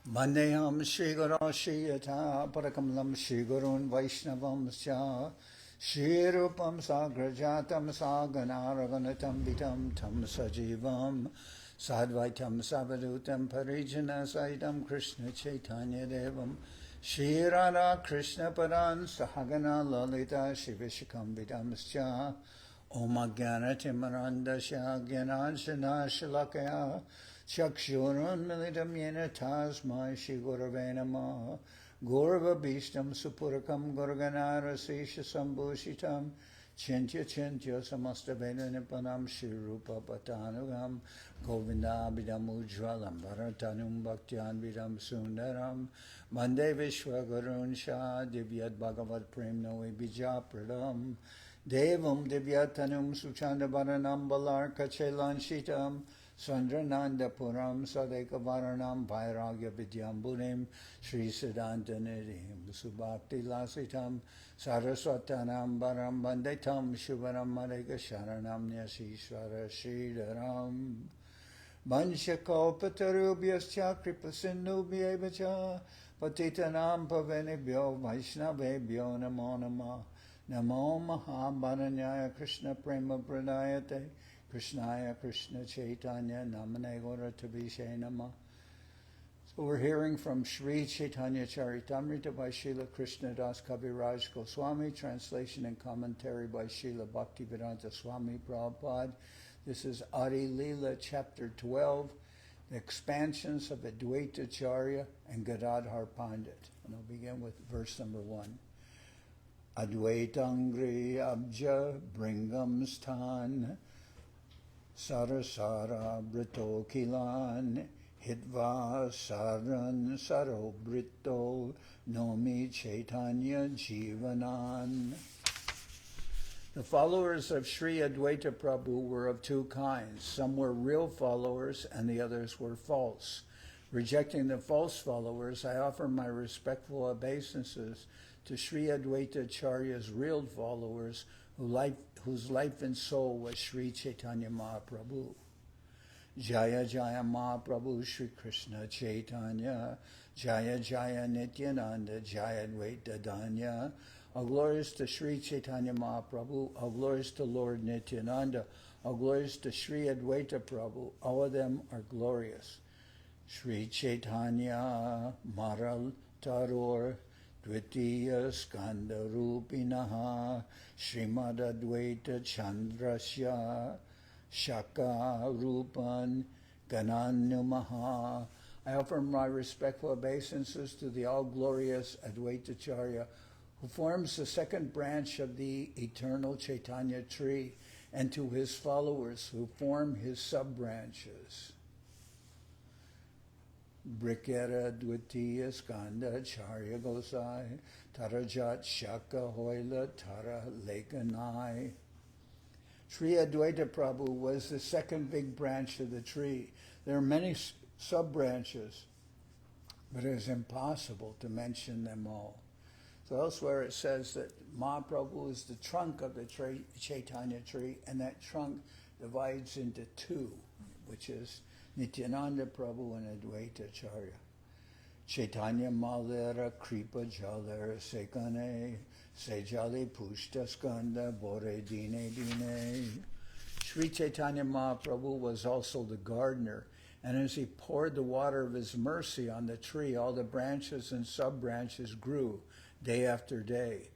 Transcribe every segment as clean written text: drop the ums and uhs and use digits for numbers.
Mandeham Shri Guru Shri Yatha Parakamalam Shri Gurun Vaishnavam Sya Shri Rupam Sagrajatam Saganaraganatam Vitam Tam Sajivam Sadvaitam Savadutam Parijana Saitam Krishna Chaitanya Devam Shri Radha Krishna Padan Sahagana Lalita Shivishikam Vidam Sya Om Ajnana Timarandasya Jnananjana Shalakaya Chakshurun Milidam Yena Tasmai Shri Gurave Namaha Gurva Bhishtam Supurakam Gurganara Sesha Sambhushitam Chintya Chintya Samasta Veda Nipanam Shri Rupa Patanugam Govinda Abhidam Ujvalam Bharatanum Bhaktyan Vidam Sundaram Mande Vishwa Gurun Shah Divyat Bhagavad Prem Noe Bija Pradam Devam Divyatanum Suchanda Bharanam Balarka Chelan Shitam Sandrananda Puram Sadeka Varanam Vairagya Vidyam Bunim Sri Siddhanta Nidhim Subhakti Lasitam Saraswatanam Baram Bandetam Shivaram Marega Sharanam Nyasishvara Sridharam Vanshakaupatarubhyascha Kripasindubhyevacha Patitanam Pavenibhyo Vaishnavebhyo Namo Namah Namo Mahabharanyaya Krishna Prema Pradayate Krishnaya Krishna Chaitanya Namane Gora Tabhishe Nama. So we're hearing from Sri Chaitanya Charitamrita by Srila Krishnadas Kaviraj Goswami, translation and commentary by Srila Bhaktivedanta Swami Prabhupad. This is Adi-lila, chapter 12, the expansions of Adwaita Acharya and Gadadhar Pandit. And I'll begin with verse number 1. Advaitangri Abja Bringam Sthan Sarasara Brito Kilan Hitva Saran Saro Brito Nomi Chaitanya Jivanan. The followers of Sri Adwaita Prabhu were of two kinds. Some were real followers and the others were false. Rejecting the false followers, I offer my respectful obeisances to Sri Adwaita Acharya's real followers whose life and soul was Sri Chaitanya Mahaprabhu. Jaya Jaya Mahaprabhu Sri Krishna Chaitanya, Jaya Jaya Nityananda, Jaya Advaita Danya. All glories to Sri Chaitanya Mahaprabhu, all glories to Lord Nityananda, all glories to Sri Advaita Prabhu, all of them are glorious. Sri Chaitanya Maral Taror Dvitiya Skanda Rupinaha Srimad Advaita Chandrasya Shaka Rupan Gananyamaha. I offer my respectful obeisances to the all-glorious Advaita Acharya, who forms the second branch of the eternal Chaitanya tree, and to his followers who form his sub-branches. Brikera Dvitiya Skanda Acharya Gosai Tarajat Shaka Hoila Tara Lekanai. Sri Adwaita Prabhu was the second big branch of the tree. There are many sub-branches, but it is impossible to mention them all. So elsewhere it says that Mahaprabhu is the trunk of the Chaitanya tree, and that trunk divides into two, which is Nityananda Prabhu and Adwaita Acharya. Chaitanya Malera Kripa Jalera Sekane Sejali Pushta Skanda Bore Dine Dine. Sri Chaitanya Mahaprabhu was also the gardener, and as he poured the water of his mercy on the tree, all the branches and sub-branches grew day after day.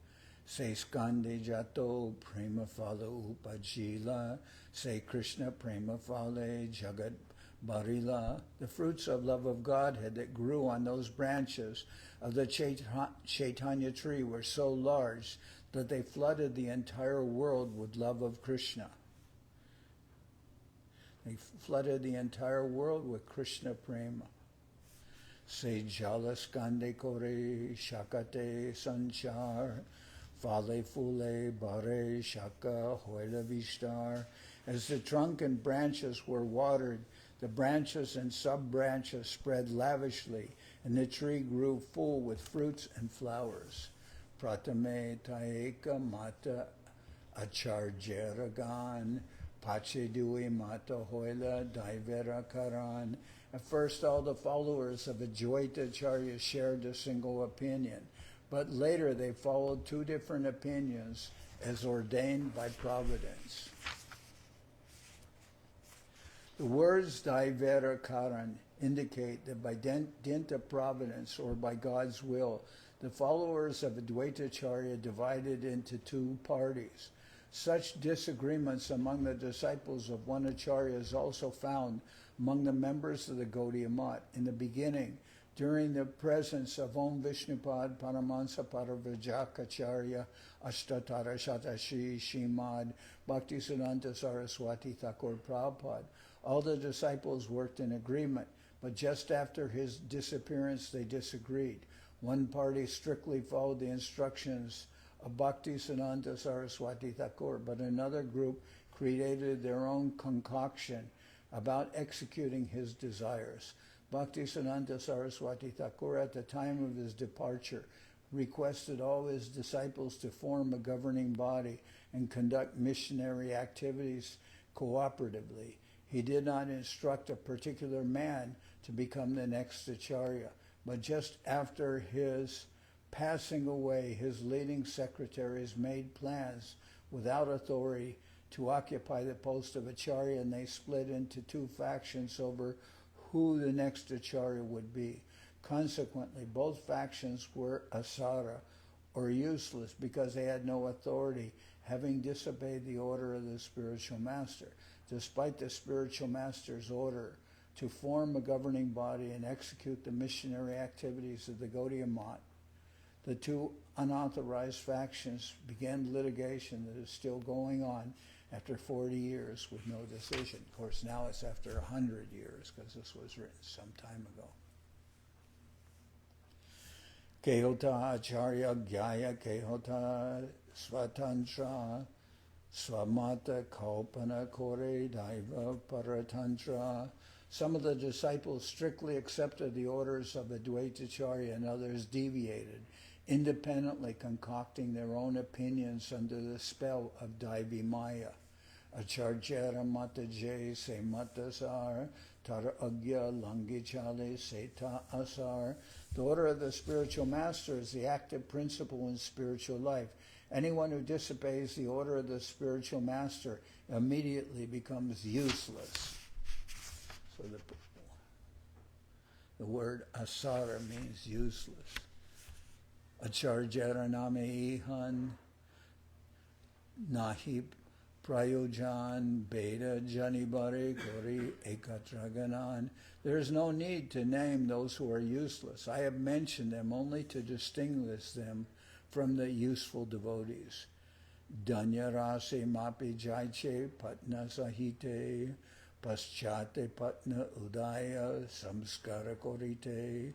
Se Skande Jato Prema Phala Upajila Se Krishna Prema Phale Jagat Barila. The fruits of love of Godhead that grew on those branches of the Chaitanya tree were so large that they flooded the entire world with love of Krishna. They flooded the entire world with Krishna Prema. Se Jala Skande Kore Shakate Sanchar Phale Fule Bare Shaka Hoila Vishtar. As the trunk and branches were watered, the branches and sub-branches spread lavishly, and the tree grew full with fruits and flowers. Pratame Taeka Mata Acharjeragan Pache Dui Mata Hoila Daivera Karan At first, all the followers of Adwaita Acharya shared a single opinion, but later they followed two different opinions as ordained by Providence. The words Daivera Karan indicate that by dint of providence or by God's will, the followers of Adwaita Acharya divided into two parties. Such disagreements among the disciples of one Acharya is also found among the members of the Gaudiya Math. In the beginning, during the presence of Om Vishnupad Paramahansa Paravajakacharya Ashtatara Shatashi Shrimad Bhaktisiddhanta Saraswati Thakur Prabhupada, all the disciples worked in agreement, but just after his disappearance they disagreed. One party strictly followed the instructions of Bhaktisiddhanta Saraswati Thakur, but another group created their own concoction about executing his desires. Bhaktisiddhanta Saraswati Thakur, at the time of his departure, requested all his disciples to form a governing body and conduct missionary activities cooperatively. He did not instruct a particular man to become the next Acharya, but just after his passing away, his leading secretaries made plans without authority to occupy the post of Acharya, and they split into two factions over who the next Acharya would be. Consequently, both factions were asara, or useless, because they had no authority, having disobeyed the order of the spiritual master. Despite the spiritual master's order to form a governing body and execute the missionary activities of the Gaudiya Math, the two unauthorized factions began litigation that is still going on after 40 years with no decision. Of course, now it's after 100 years because this was written some time ago. Kehota Acharya Gyaya Kehota Svatantra Swamata Kalpana Kore Daiva Paratantra. Some of the disciples strictly accepted the orders of Adwaita Acharya and others deviated, independently concocting their own opinions under the spell of Daivi Maya. Acharya Mata Jay Se Matasar Tara Agya Langichale Seta Asar. The order of the spiritual master is the active principle in spiritual life. Anyone who disobeys the order of the spiritual master immediately becomes useless. So the word asara means useless. Acharya name ihan nahi prayojan beda janibare kori ekatraganan. There is no need to name those who are useless. I have mentioned them only to distinguish them from the useful devotees. Danya rase mapi jaiche patna sahite paschate patna udaya samskara korite.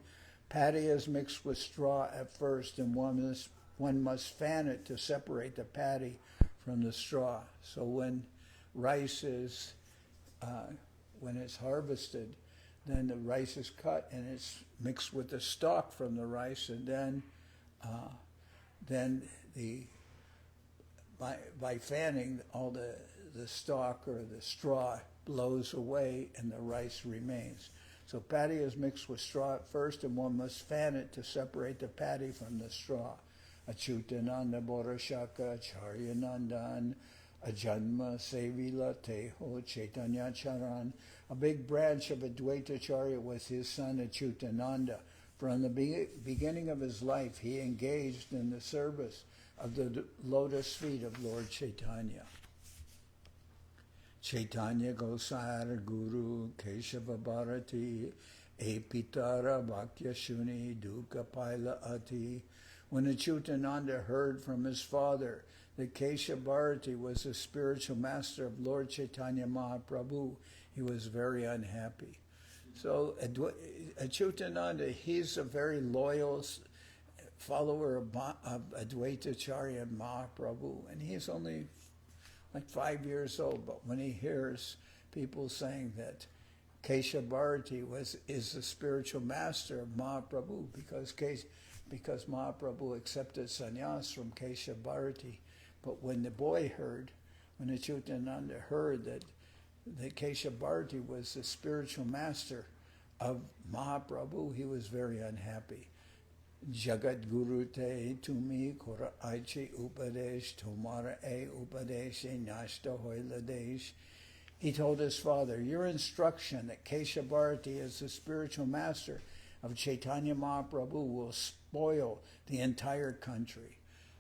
Paddy is mixed with straw at first, and one must fan it to separate the paddy from the straw. So when rice is, when it's harvested, then the rice is cut and it's mixed with the stalk from the rice, and then by fanning, all the stalk or the straw blows away and the rice remains. So paddy is mixed with straw at first, and one must fan it to separate the paddy from the straw. Achutananda Borashaka Acharya Nandan Ajanma Sevila Teho Chaitanya Charan. A big branch of Adwaita Acharya was his son Achutananda. From the beginning of his life, he engaged in the service of the lotus feet of Lord Chaitanya. Chaitanya Gosar Guru Keshava Bharati Epitara Vakya Shuni Duka Paila Ati. When Achyutananda heard from his father that Kesha Bharati was the spiritual master of Lord Chaitanya Mahaprabhu, he was very unhappy. So Achyutananda, he's a very loyal follower of Adwaita Acharya Mahaprabhu, and he's only like 5 years old. But when he hears people saying that Kesha Bharati is the spiritual master of Mahaprabhu, because Mahaprabhu accepted sannyas from Kesha Bharati. But when the boy heard, when Achyutananda heard that Kesha Bharati was the spiritual master of Mahaprabhu, he was very unhappy. Jagat Guru te tumi kora aiche upadesh tomara e upadeshe nashta hoiladesh. He told his father, your instruction that Keshavarti is the spiritual master of Chaitanya Mahaprabhu will spoil the entire country.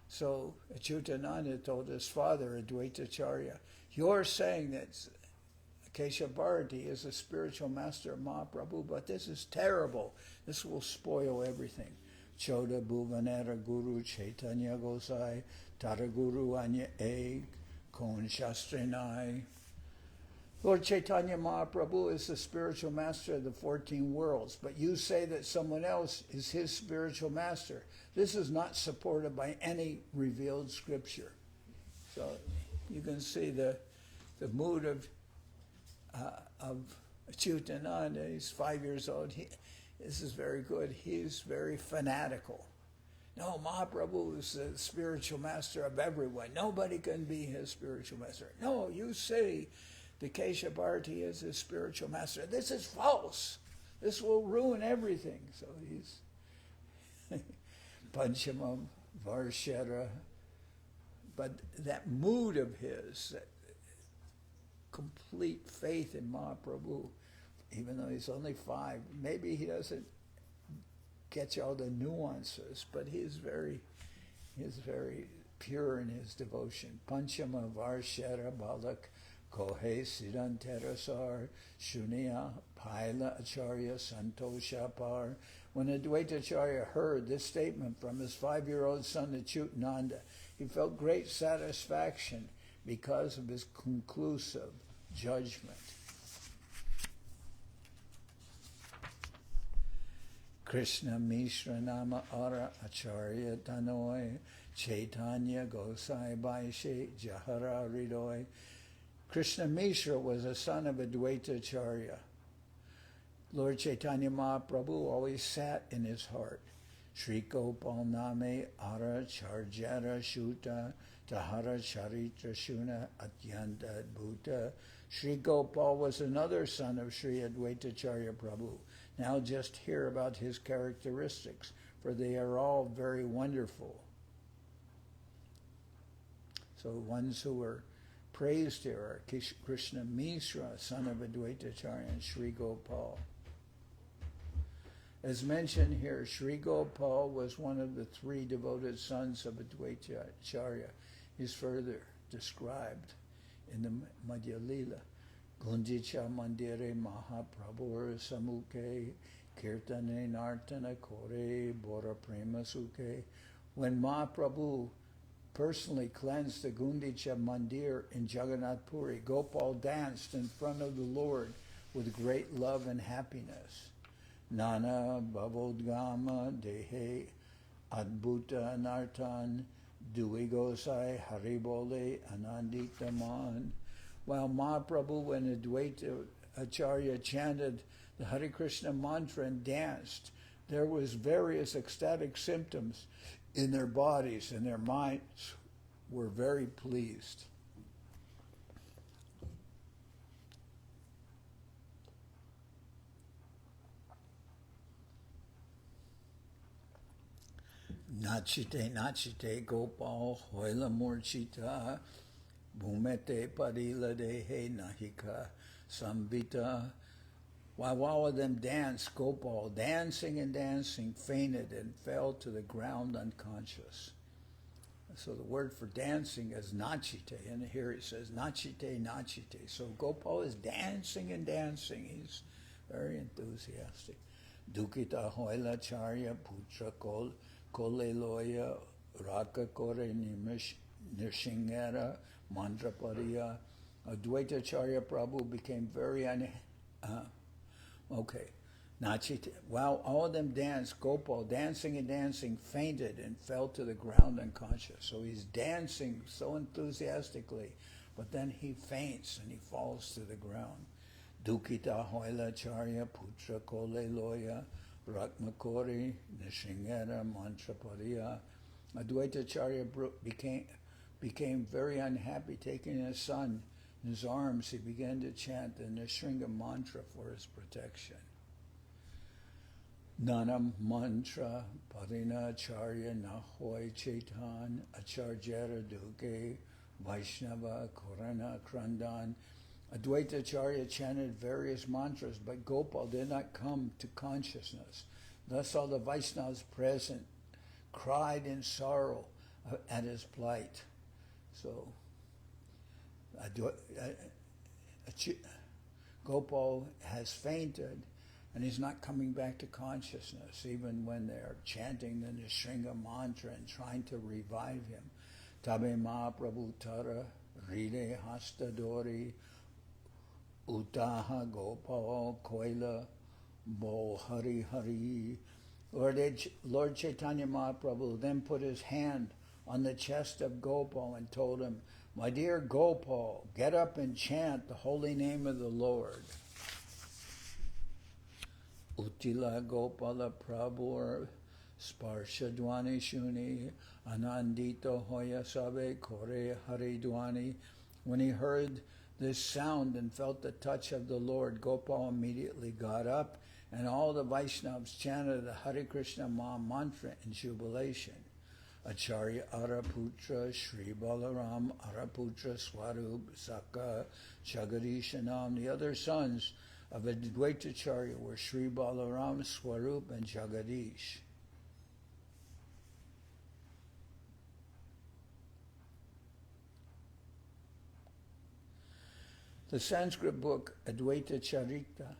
So Achyutananda told his father, Adwaita Acharya, you're saying that Keshavarti is the spiritual master of Mahaprabhu, but this is terrible. This will spoil everything. Choda Bhuvanera Guru Chaitanya Gosai Tara Guru Anya Egg Kon Shastrinai. Lord Chaitanya Mahaprabhu is the spiritual master of the 14 worlds, but you say that someone else is his spiritual master. This is not supported by any revealed scripture. So you can see the mood of Achyutananda. He's 5 years old. This is very good. He's very fanatical. No, Mahaprabhu is the spiritual master of everyone. Nobody can be his spiritual master. No, you say the Keshavarti is his spiritual master. This is false. This will ruin everything. So he's Panchama Varshara. But that mood of his, that complete faith in Mahaprabhu, even though he's only 5, maybe he doesn't catch all the nuances, but he's very pure in his devotion. Panchama Varshara Balak Kohe Siddhan Terasar Shunya Paila Acharya Santoshapar. When Adwaita Acharya heard this statement from his 5-year-old son Achyutananda, he felt great satisfaction because of his conclusive judgment. Krishna Mishra Nama Ara Acharya Tanoi Chaitanya Gosai Baishe Jahara Ridoi. Krishna Mishra was a son of Adwaita Acharya. Lord Chaitanya Mahaprabhu always sat in his heart. Sri Gopal Name Ara Charjara Shuta Tahara Charitra Shuna Atyanta Bhuta. Sri Gopal was another son of Sri Adwaita Acharya Prabhu. Now just hear about his characteristics, for they are all very wonderful. So ones who were praised here are Krishna Mishra, son of Adwaita Acharya, and Sri Gopal. As mentioned here, Sri Gopal was one of the 3 devoted sons of Adwaita Acharya. He's further described in the Adi-lila. Gundicha Mandire Mahaprabhur Samukhe Kirtane Nartana Kore Bora Prema Sukhe. When Mahaprabhu personally cleansed the Gundicha Mandir in Jagannath Puri, Gopal danced in front of the Lord with great love and happiness. Nana Bhavodgama Dehe Adbhuta Nartan Duigosai Haribole Ananditaman. While Mahaprabhu and Adwaita Acharya chanted the Hare Krishna mantra and danced, there was various ecstatic symptoms in their bodies, and their minds were very pleased. Nachite Nachite Gopal Hoila Murchita Bhumete Padila Dehe Nahika Sambita. While all of them danced, Gopal, dancing and dancing, fainted and fell to the ground unconscious. So the word for dancing is nachite, and here it says nachite, nachite. So Gopal is dancing and dancing. He's very enthusiastic. Dukita Hoila Charya Putra Koleloya Raka Kore Nirshingara Mandrapariya. Adwaita Acharya Prabhu became very Nachite. While all of them danced, Gopal, dancing and dancing, fainted and fell to the ground unconscious. So he's dancing so enthusiastically, but then he faints and he falls to the ground. Dukita Hoila Charya Putra Kole Loya Rakmakori Nishingera Mantrapariya. Adwaita Acharya became very unhappy. Taking his son in his arms, he began to chant the Nishringa mantra for his protection. Nanam mantra parina acharya nahoy chaitan acharya duke Vaishnava korana krandan. Adwaita Acharya chanted various mantras, but Gopal did not come to consciousness. Thus all the Vaishnavas present cried in sorrow at his plight. So Gopal has fainted, and he's not coming back to consciousness, even when they're chanting the Nishringa mantra and trying to revive him. Tabe Mahaprabhu Tara Ride Hastadori Utaha Gopal Koila Bo Hari Hari. Lord Chaitanya Mahaprabhu then put his hand on the chest of Gopal and told him, "My dear Gopal, get up and chant the holy name of the Lord." Utila Gopala Prabhur Sparsha Dwani Shuni Anandito Hoya Sabe Kore Hari Dwani. When he heard this sound and felt the touch of the Lord, Gopal immediately got up, and all the Vaishnavas chanted the Hare Krishna Maha Mantra in jubilation. Acharya Araputra, Sri Balaram, Araputra, Swarup, Saka, Jagarishanam. The other sons of Adwaita Acharya were Sri Balaram, Swarup, and Jagadish. The Sanskrit book Adwaita Charita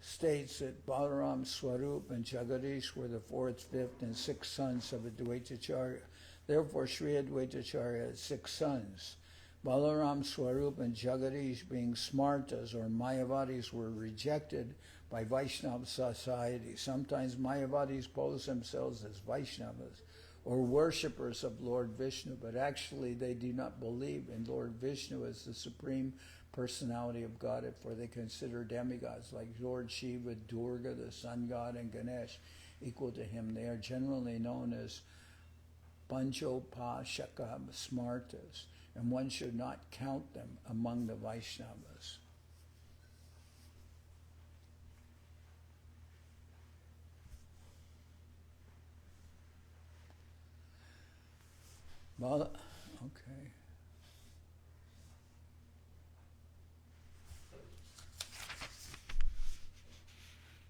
states that Balaram, Swarup, and Jagadish were the fourth, fifth, and sixth sons of Adwaita Acharya. Therefore, Sri Adwaita Acharya had six sons. Balaram, Swarup, and Jagadish, being smartas or Mayavadis, were rejected by Vaishnava society. Sometimes Mayavadis pose themselves as Vaishnavas or worshippers of Lord Vishnu, but actually they do not believe in Lord Vishnu as the supreme personality of Godhead, for they consider demigods like Lord Shiva, Durga, the sun god, and Ganesh equal to him. They are generally known as Panchopashaka Smartas, and one should not count them among the Vaishnavas. Okay.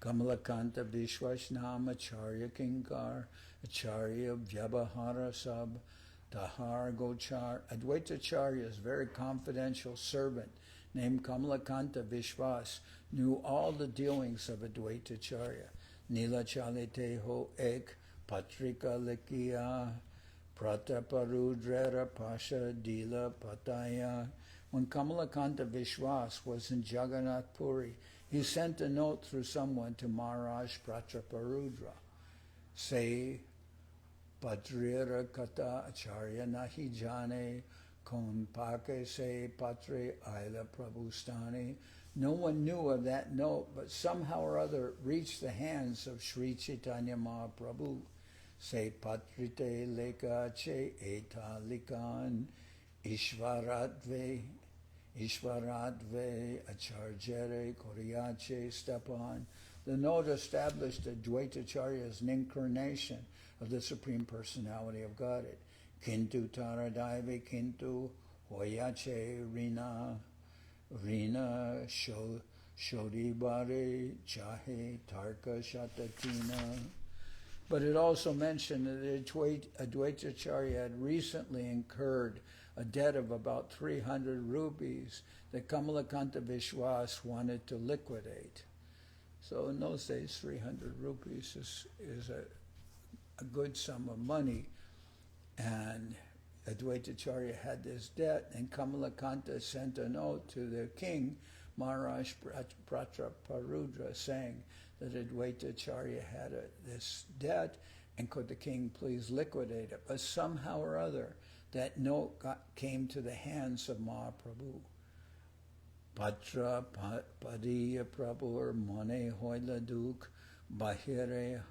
Kamalakanta Vishwasnam Acharya Kinkar Acharya Vyabhara Sab Tahar Gochar. Adwaita Acharya's very confidential servant named Kamalakanta Vishwas knew all the dealings of Adwaita Acharya. Nila Chalite Ho Ek Patrika Likiya Prataparudrera Pasha Dila Pataya. When Kamalakanta Vishwas was in Jagannath Puri, he sent a note through someone to Maharaj Prataparudra. Say, Padrira Kata Acharya Nahi Jane, Kon Pake Se Patre Aila Prabhustani. No one knew of that note, but somehow or other reached the hands of Sri Chaitanya Mahaprabhu. Say, Patrite Leka Che Eta Likan Ishvaratve Acharjere Koriache Stepan. The note established Adwaita Acharya as an incarnation of the Supreme Personality of Godhead. Kintu Taradaive Kintu Hoyache Rina Shodibare Chahe Tarka Shatatina. But it also mentioned that Adwaita Acharya had recently incurred a debt of about 300 rupees that Kamalakanta Vishwas wanted to liquidate. So in those days, 300 rupees is a good sum of money. And Adwaita Acharya had this debt, and Kamalakanta sent a note to the king, Maharaj Prataparudra, saying that Adwaita Acharya had this debt, and could the king please liquidate it. But somehow or other, that note came to the hands of Mahaprabhu. Patra Padiya Prabhur Mone Hoila Duk Bahire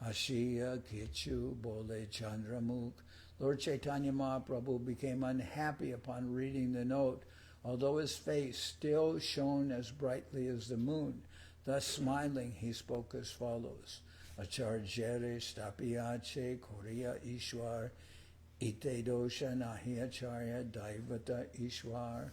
Hashiya Kichu Bole Chandramukh. Lord Chaitanya Mahaprabhu became unhappy upon reading the note, although his face still shone as brightly as the moon. Thus smiling, he spoke as follows. Acharya stapiyache Korea Ishwar ite dosha nahi Acharya daivata Ishwar.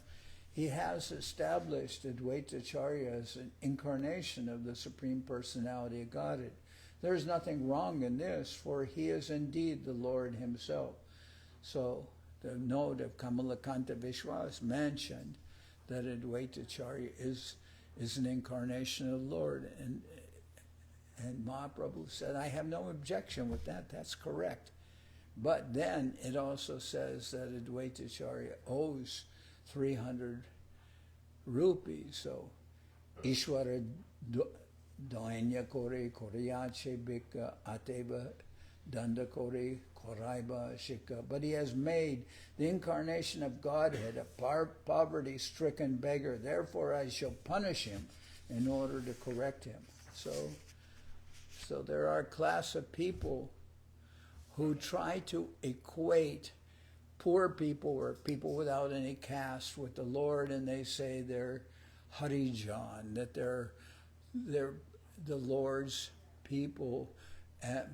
He has established Adwaita Acharya as an incarnation of the Supreme Personality of Godhead. There is nothing wrong in this, for he is indeed the Lord himself. So the note of Kamalakanta Vishwas mentioned that Adwaita Acharya is an incarnation of the Lord. And Mahaprabhu said, I have no objection with that, that's correct. But then it also says that Adwaita Acharya owes 300 rupees. So Ishwara Dainya Kore Koreyache Bika Ateva Danda Kore Koraiba Shika. But he has made the incarnation of Godhead a poverty-stricken beggar. Therefore I shall punish him in order to correct him. So there are a class of people who try to equate poor people or people without any caste with the Lord, and they say they're Harijan, that they're the Lord's people,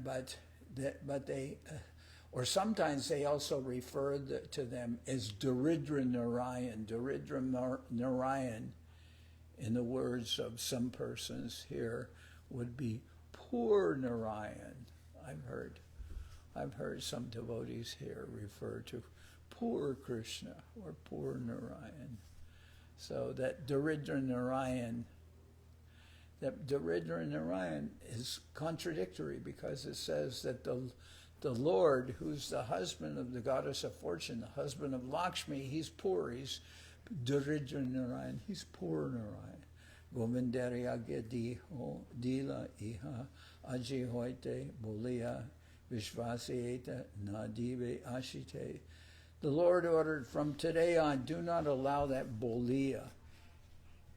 but they, or sometimes they also refer to them as Daridra Narayan. Daridra Narayan, in the words of some persons here, would be poor Narayan. I've heard some devotees here refer to poor Krishna or poor Narayan. So that Daridra Narayan is contradictory, because it says that the Lord, who's the husband of the goddess of fortune, the husband of Lakshmi, he's poor. He's Daridra Narayan. He's poor Narayan. Govindarya Adi-lila iha aji hoite bolia vishvasieta nadive ashite. The Lord ordered, from today on, do not allow that bolia,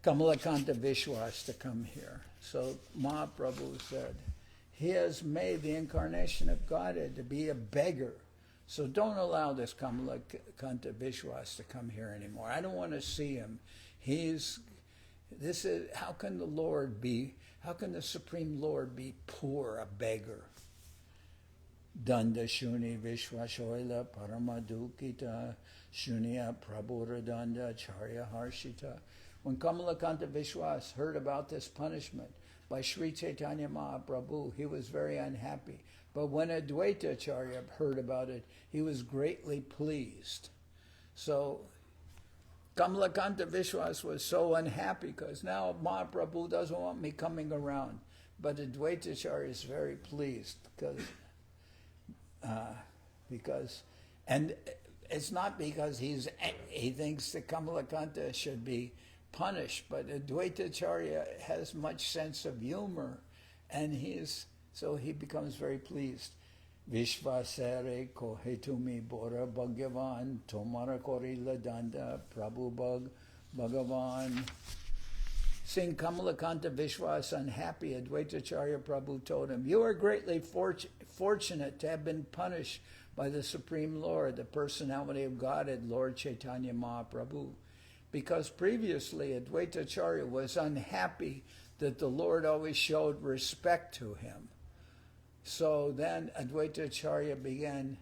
Kamalakanta Vishwas, to come here. So Mahaprabhu said, he has made the incarnation of Godhead to be a beggar. So don't allow this Kamalakanta Vishwas to come here anymore. I don't want to see him. How can the Supreme Lord be poor, a beggar? Danda Shuni Vishwashoila Paramadukita Shunya Prabhura Danda Acharya Harshita. When Kamalakanta Vishwas heard about this punishment by Sri Chaitanya Mahaprabhu, he was very unhappy. But when Adwaita Acharya heard about it, he was greatly pleased. So Kamalakanta Vishwas was so unhappy because now Mahaprabhu doesn't want me coming around. But Adwaita Acharya is very pleased because, and it's not because he thinks that Kamalakanta should be punished, but Adwaita Acharya has much sense of humor, and so he becomes very pleased. Vishvasare kohetumi bora bhagavan tomara korila danda prabhu bhagavan. Seeing Kamalakanta Vishwas unhappy, Adwaita Acharya Prabhu told him, you are greatly fortunate to have been punished by the Supreme Lord, the personality of Godhead, Lord Chaitanya Mahaprabhu. Because previously Adwaita Acharya was unhappy that the Lord always showed respect to him. So then Adwaita Acharya began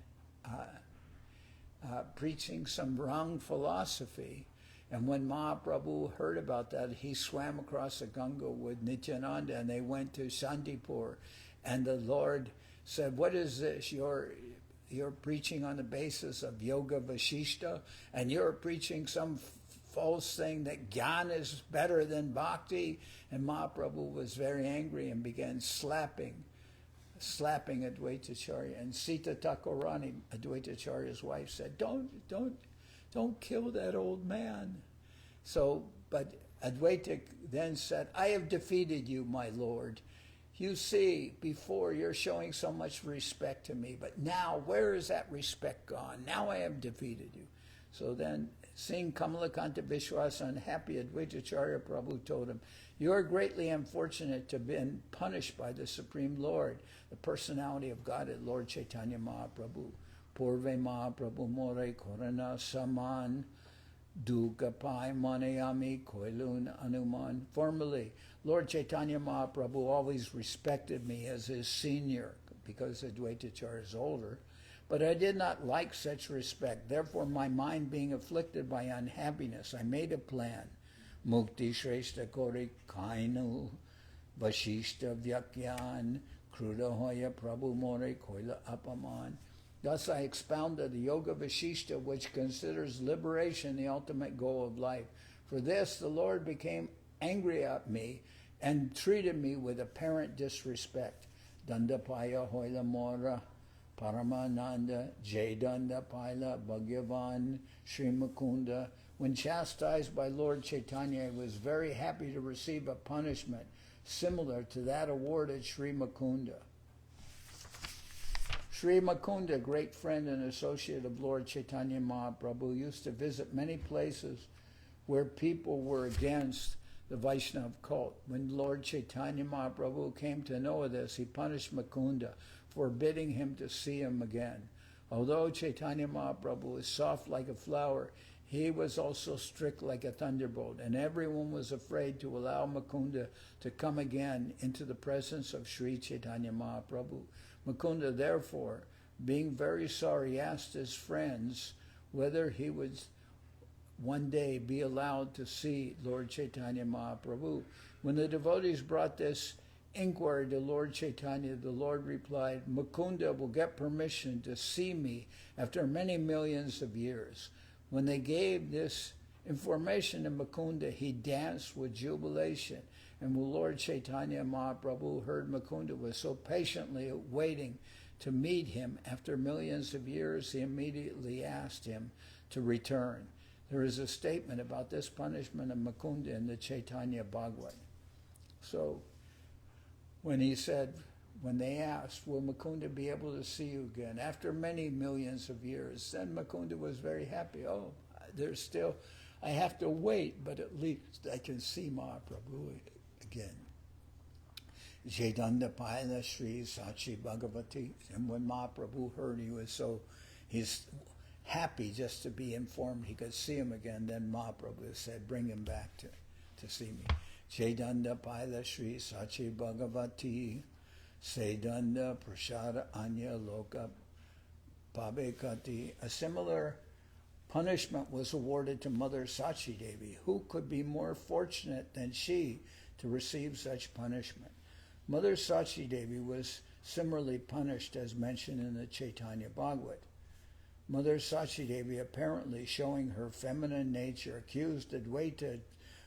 preaching some wrong philosophy. And when Mahaprabhu heard about that, he swam across the Ganga with Nityananda, and they went to Sandipur. And the Lord said, what is this? You're preaching on the basis of Yoga Vasishta, and you're preaching some false thing that Jnana is better than Bhakti. And Mahaprabhu was very angry and began slapping Adwaita Acharya. And Sita Thakurani, Adwaita Acharya's wife, said, don't kill that old man. So, but Adwaita then said, I have defeated you, my Lord. You see, before you're showing so much respect to me, but now where is that respect gone? Now I have defeated you. So then, seeing Kamalakanta Vishwas unhappy, Adwaita Acharya Prabhu told him, you are greatly unfortunate to have been punished by the Supreme Lord, the personality of Godhead, Lord Chaitanya Mahaprabhu. Purve Mahaprabhu More Korana Saman Dukapai Manayami Koilun Anuman. Formerly, Lord Chaitanya Mahaprabhu always respected me as his senior, because Adwaita Acharya is older, but I did not like such respect. Therefore, my mind being afflicted by unhappiness, I made a plan. Mukti Shrestha Kori Kainu Vashishta Vyakyan Krudahoya Prabhu More Koila Apaman. Thus I expounded the Yoga Vashishta, which considers liberation the ultimate goal of life. For this, the Lord became angry at me and treated me with apparent disrespect. Dandapaya Hoila Mora Paramananda Jaydanda Paila Bhagavan Sri Mukunda. When chastised by Lord Chaitanya, I was very happy to receive a punishment similar to that awarded Sri Mukunda. Sri Mukunda, great friend and associate of Lord Chaitanya Mahaprabhu, used to visit many places where people were against the Vaishnava cult. When Lord Chaitanya Mahaprabhu came to know of this, he punished Mukunda, forbidding him to see him again. Although Chaitanya Mahaprabhu was soft like a flower, he was also strict like a thunderbolt, and everyone was afraid to allow Mukunda to come again into the presence of Sri Chaitanya Mahaprabhu. Mukunda, therefore, being very sorry, asked his friends whether he would one day be allowed to see Lord Chaitanya Mahaprabhu. When the devotees brought this inquiry to Lord Chaitanya, the Lord replied, Mukunda will get permission to see me after many millions of years. When they gave this information to Mukunda, he danced with jubilation. And when Lord Chaitanya Mahaprabhu heard Mukunda was so patiently waiting to meet him after millions of years, he immediately asked him to return. There is a statement about this punishment of Mukunda in the Chaitanya Bhagavad. So when he said, when they asked, will Mukunda be able to see you again after many millions of years, then Mukunda was very happy. Oh, there's still, I have to wait, but at least I can see Mahaprabhu again. Chaitanya Paila Sri Sachi Bhagavati. And when Mahaprabhu heard he's happy just to be informed he could see him again, then Mahaprabhu said, bring him back to see me. Chaitanya Paila Sri Sachi Bhagavati. Sedanda Prashada Anya Loka Pabekati. A similar punishment was awarded to Mother Sachi Devi. Who could be more fortunate than she to receive such punishment? Mother Sachi Devi was similarly punished as mentioned in the Chaitanya Bhagavad. Mother Sachi Devi, apparently showing her feminine nature, accused Adwaita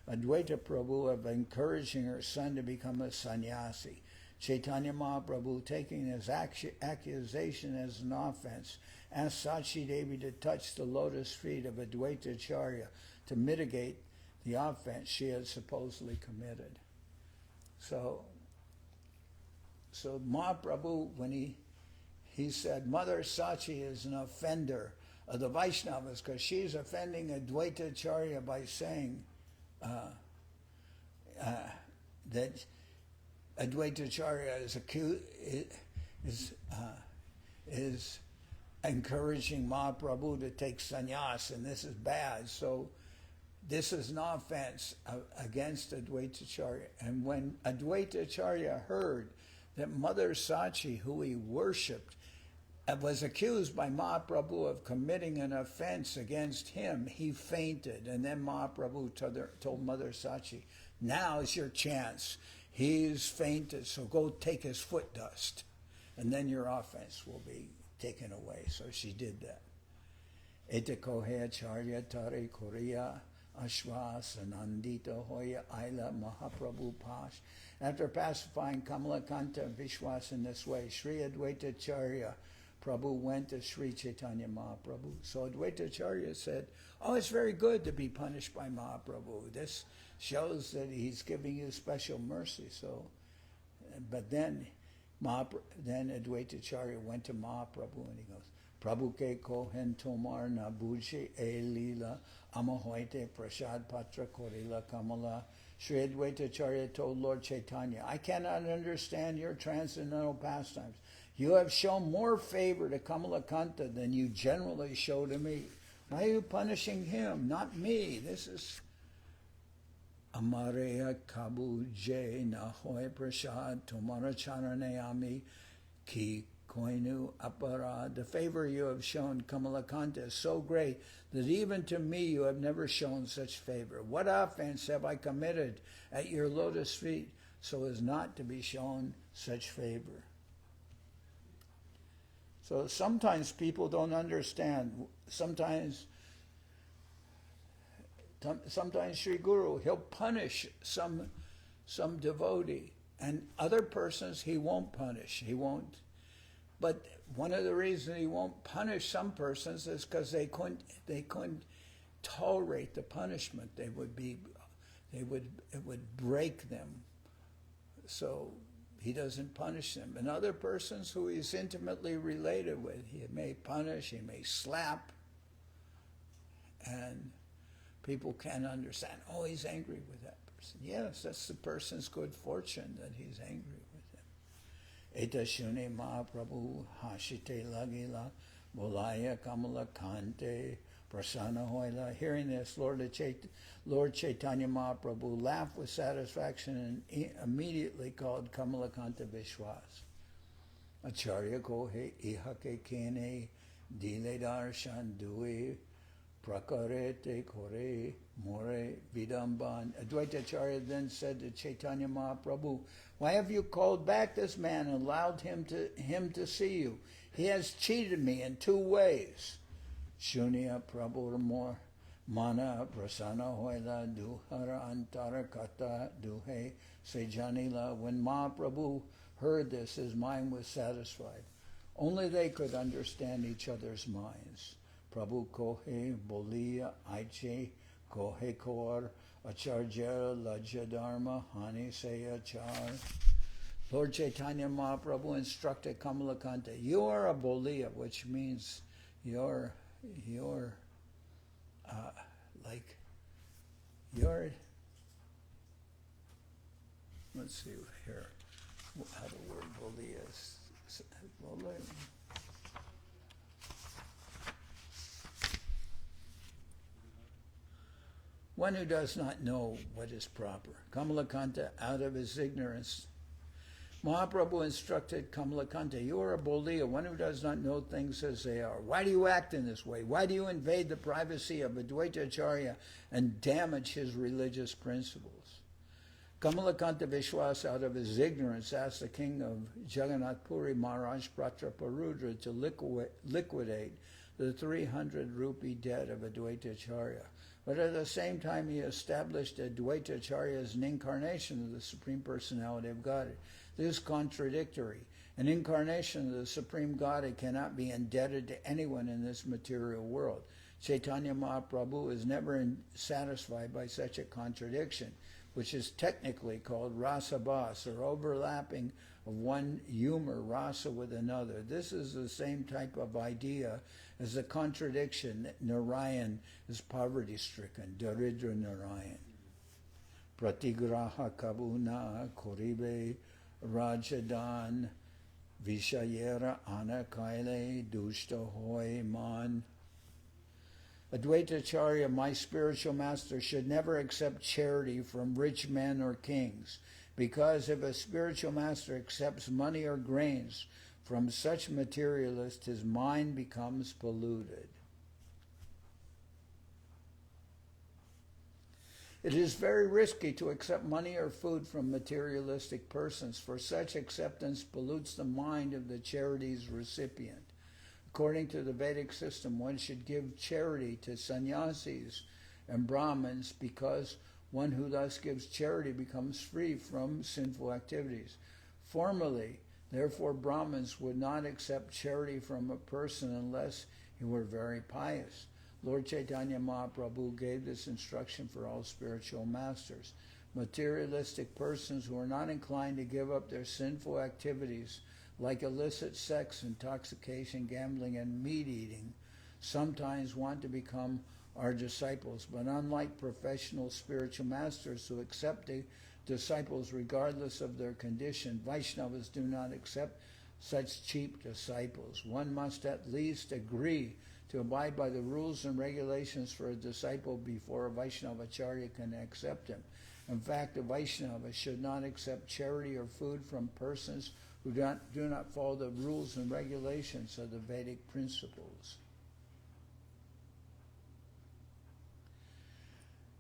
Prabhu of encouraging her son to become a sannyasi. Chaitanya Mahaprabhu, taking his accusation as an offense, asked Sachi Devi to touch the lotus feet of Adwaita Acharya to mitigate the offense she had supposedly committed. So Mahaprabhu, when he said, Mother Sachi is an offender of the Vaishnavas because she's offending Adwaita Acharya by saying that Adwaita Acharya is encouraging Mahaprabhu to take sannyas, and this is bad. So this is an offense against Adwaita Acharya. And when Adwaita Acharya heard that Mother Sachi, who he worshipped, was accused by Mahaprabhu of committing an offense against him, he fainted. And then Mahaprabhu told Mother Sachi, now is your chance. He's fainted, so go take his foot dust, and then your offense will be taken away. So she did that. Etakohe Acharya Tare Korea Ashwas Anandita Hoya Aila Mahaprabhu Pash. After pacifying Kamalakanta and Vishwas in this way, Sri Adwaita Acharya Prabhu went to Sri Chaitanya Mahaprabhu. So Adwaita Acharya said, oh, it's very good to be punished by Mahaprabhu. This shows that he's giving you special mercy. So, but then Adwaita Acharya went to Mahaprabhu and he goes, Prabhu ke kohen tomar na buji Adi-lila amahoite prasad patra korila kamala. Sri Adwaita Acharya told Lord Chaitanya, I cannot understand your transcendental pastimes. You have shown more favor to Kamalakanta than you generally show to me. Why are you punishing him, not me? This is Amareya Kabu Je Nahoy Prashad Tomara Charanayami Ki Koinu Apara. The favor you have shown, Kamalakanta, is so great that even to me you have never shown such favor. What offense have I committed at your lotus feet so as not to be shown such favor? So sometimes people don't understand. Sometimes Sri Guru, he'll punish some devotee, and other persons he won't punish. He won't. But one of the reasons he won't punish some persons is because they couldn't tolerate the punishment. It would break them. So he doesn't punish them. And other persons who he's intimately related with, he may punish, he may slap, and people can't understand, oh, he's angry with that person. Yes, that's the person's good fortune that he's angry with him. Eta Shune Mahaprabhu Hashite Lagila Bolaya Kamala Kante Prasana Hoila. Hearing this, Lord Chaitanya Mahaprabhu laughed with satisfaction and immediately called Kamalakanta Vishwas. Acharya Kohe Ihake Kene Diledar Shandui Prakarete Kore More Vidamban. Adwaita Acharya then said to Chaitanya Mahaprabhu, why have you called back this man and allowed him to see you? He has cheated me in two ways. Shunya Prabhu Mana Prasana Hoila Duhara Antara Kata Duhe Sejanila. When Mahaprabhu heard this, his mind was satisfied. Only they could understand each other's minds. Prabhu Kohe Bolia Aiche Kohe Kor Acharya Lajadharma Hani Se Achar. Lord Chaitanya Mahaprabhu instructed Kamalakanta, you are a Bolia, which means you're let's see here how the word Bolia is. One who does not know what is proper. Kamalakanta, out of his ignorance, Mahaprabhu instructed Kamalakanta, you are a Bolia, one who does not know things as they are. Why do you act in this way? Why do you invade the privacy of Adwaita Acharya and damage his religious principles? Kamalakanta Vishwas, out of his ignorance, asked the king of Jagannath Puri, Maharaj Pratraparudra, to liquidate the 300 rupee debt of Adwaita Acharya. But at the same time, he established Adwaita Acharya as an incarnation of the Supreme Personality of Godhead. This is contradictory. An incarnation of the Supreme Godhead cannot be indebted to anyone in this material world. Chaitanya Mahaprabhu is never satisfied by such a contradiction, which is technically called rasa bhas, or overlapping of one humor, rasa, with another. This is the same type of idea as the contradiction that Narayan is poverty-stricken, Daridra Narayan. Pratigraha kabuna koribe rajadan vishayera anakaile dushta hoy man. Adwaita Acharya, my spiritual master, should never accept charity from rich men or kings, because if a spiritual master accepts money or grains from such materialists, his mind becomes polluted. It is very risky to accept money or food from materialistic persons, for such acceptance pollutes the mind of the charity's recipient. According to the Vedic system, one should give charity to sannyasis and Brahmins, because one who thus gives charity becomes free from sinful activities. Formerly, therefore, Brahmins would not accept charity from a person unless he were very pious. Lord Chaitanya Mahaprabhu gave this instruction for all spiritual masters. Materialistic persons who are not inclined to give up their sinful activities, like illicit sex, intoxication, gambling, and meat eating, sometimes want to become our disciples. But unlike professional spiritual masters who accept the disciples regardless of their condition, Vaishnavas do not accept such cheap disciples. One must at least agree to abide by the rules and regulations for a disciple before a Vaishnava Acharya can accept him. In fact, a Vaishnava should not accept charity or food from persons who do not follow the rules and regulations of the Vedic principles.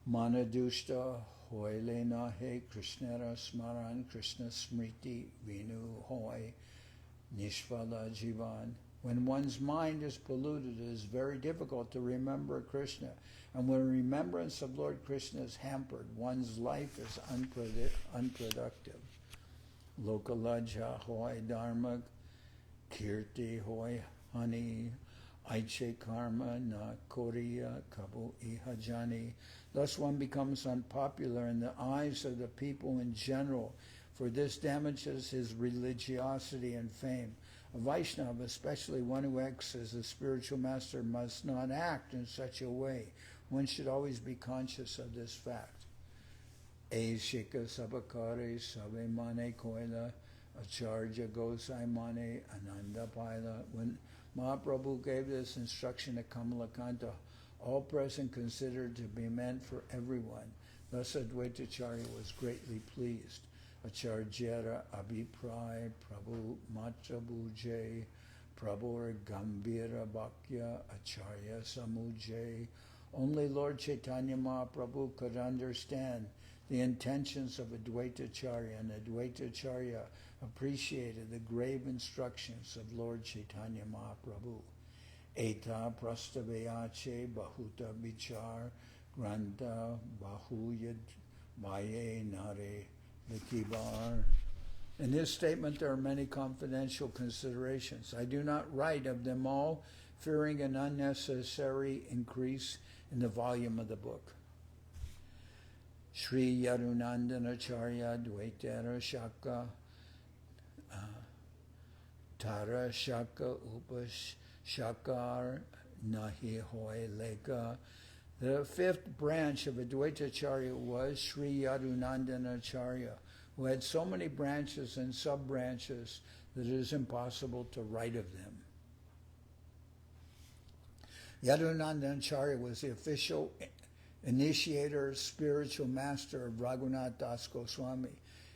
Manadushta hoile nahe Krishnara smaran Krishna smriti vinu hoy nishvala jivan. When one's mind is polluted, it is very difficult to remember Krishna. And when remembrance of Lord Krishna is hampered, one's life is unproductive. Lokalaja hoy dharma, kirti hoy hani, aiche karma na koriya kabu ihajani. Thus one becomes unpopular in the eyes of the people in general, for this damages his religiosity and fame. A Vaishnava, especially one who acts as a spiritual master, must not act in such a way. One should always be conscious of this fact. Shika sabakare sabe mane koila, Acharya gosai mane ananda paila. When Mahaprabhu gave this instruction to Kamalakanta, all present considered to be meant for everyone. Thus Adwaita Acharya was greatly pleased. Acharya Abhipray Prabhu Matrabhuje Prabhu Gambira Bhakya Acharya Samujay. Only Lord Chaitanya Mahaprabhu could understand the intentions of Adwaita Acharya, and Adwaita Acharya appreciated the grave instructions of Lord Chaitanya Mahaprabhu. Eta prastavayache bahuta vichar granta bahuyad vaye nare vikivar. In this statement there are many confidential considerations. I do not write of them all, fearing an unnecessary increase in the volume of the book. Sri Yadunandana Acharya Dvaitara Shaka Tara Shaka Upash Shakar Nahi Hoy Leka. The fifth branch of Adwaita Acharya was Sri Yadunandana Acharya, who had so many branches and sub-branches that it is impossible to write of them. Yadunandana Acharya was the official initiator, spiritual master of Raghunath Das Goswami.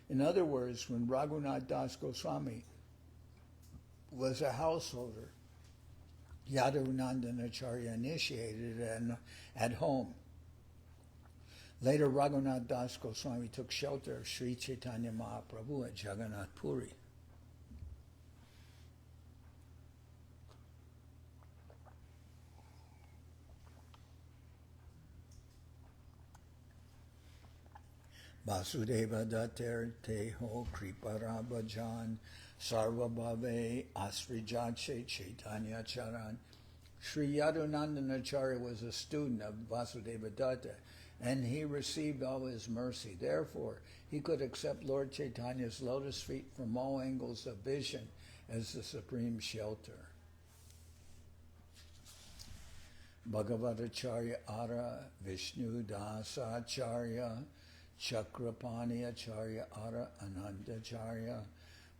In other words, when Raghunath Das Goswami was a householder, Yadunandana Acharya initiated it at home. Later, Raghunath Das Goswami took shelter of Sri Chaitanya Mahaprabhu at Jagannath Puri. Vasudeva Datter Teho Kriparabhajan Sarva Bhave Asrijache Chaitanya Charan. Sri Yadunandana Acharya was a student of Vasudeva Datta, and he received all his mercy. Therefore, he could accept Lord Chaitanya's lotus feet from all angles of vision as the supreme shelter. Bhagavatacharya Ara Vishnu Dasa Acharya Chakrapani Acharya Ara Anandacharya.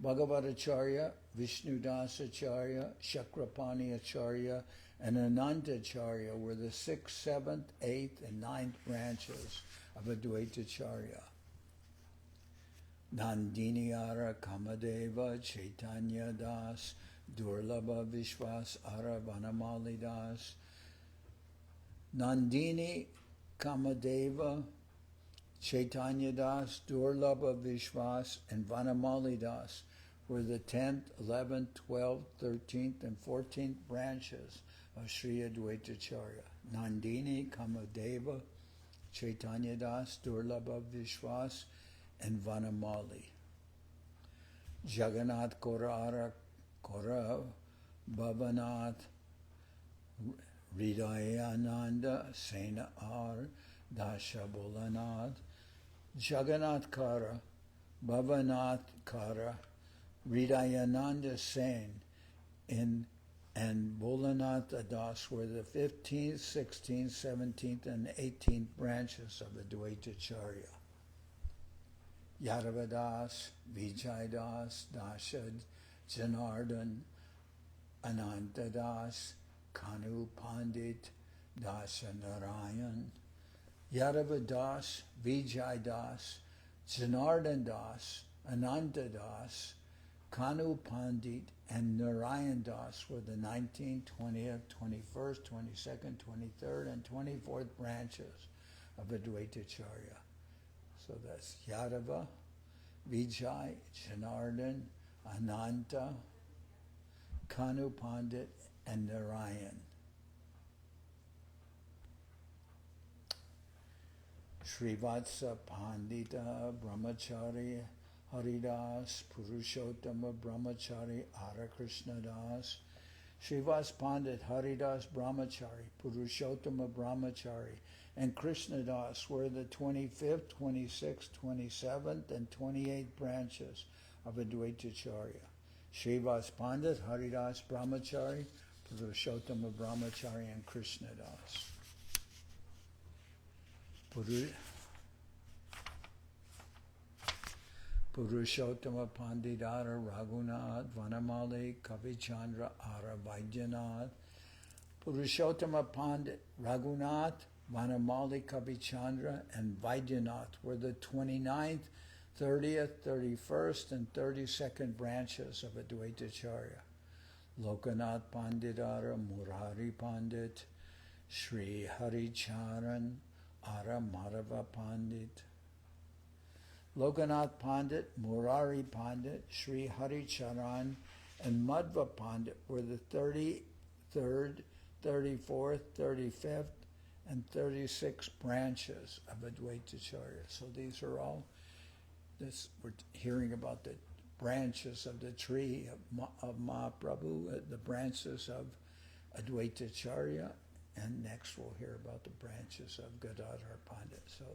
Bhagavatacharya, Vishnu Dasa Acharya, Chakrapani Acharya, and Anandacharya were the 6th, 7th, 8th, and 9th branches of Adwaita Acharya. Nandini Ara Kamadeva Chaitanya Das Durlabha Vishwas Ara Vanamali Das. Nandini Kamadeva Chaitanya Das, Durlabha Vishwas, and Vanamali Das were the 10th, 11th, 12th, 13th, and 14th branches of Sri Adwaita Acharya. Nandini, Kamadeva, Chaitanya Das, Durlabha Vishwas, and Vanamali. Jagannath Korara Kora Bhavanath Hridayananda Sena Ar Dasha Bolanath. Jagannath Kara, Bhavanath Kara, Hridayananda Sen, and Bolanath Das were the 15th, 16th, 17th, and 18th branches of Adwaita Acharya. Yadava Das, Vijay Das, Dasha, Janardan, Ananta Das, Kanu Pandit Das Narayan, Yadava Das, Vijay Das, Janardan Das, Ananta Das, Kanu Pandit, and Narayan Das were the 19th, 20th, 21st, 22nd, 23rd, and 24th branches of Adwaita Acharya. So that's Yadava, Vijay, Janardan, Ananta, Kanu Pandit, and Narayan. Srivatsa Pandita Brahmachari Haridas Purushottama Brahmachari Ara Krishnadas. Srivas Pandit Haridas Brahmachari, Purushottama Brahmachari, and Krishnadas were the 25th, 26th, 27th, and 28th branches of Adwaita Acharya. Srivas Pandit Haridas Brahmachari, Purushottama Brahmachari, and Krishnadas. Purushottama Pandit Ara Raghunath Vanamali Kavichandra Ara Vaidyanath. Purushottama Pandit Raghunath Vanamali Kavichandra and Vaidyanath were the 29th, 30th, 31st, and 32nd branches of Adwaita Acharya. Lokanath Pandit Ara Murari Pandit, Sri Haricharan Ara Madhava Pandit. Lokanath Pandit, Murari Pandit, Sri Haricharan, and Madhva Pandit were the 33rd, 34th, 35th, and 36th branches of Adwaita Acharya. So these are all, we're hearing about the branches of the tree of Mahaprabhu, the branches of Adwaita Acharya, and next we'll hear about the branches of Gadadhar Pandit. So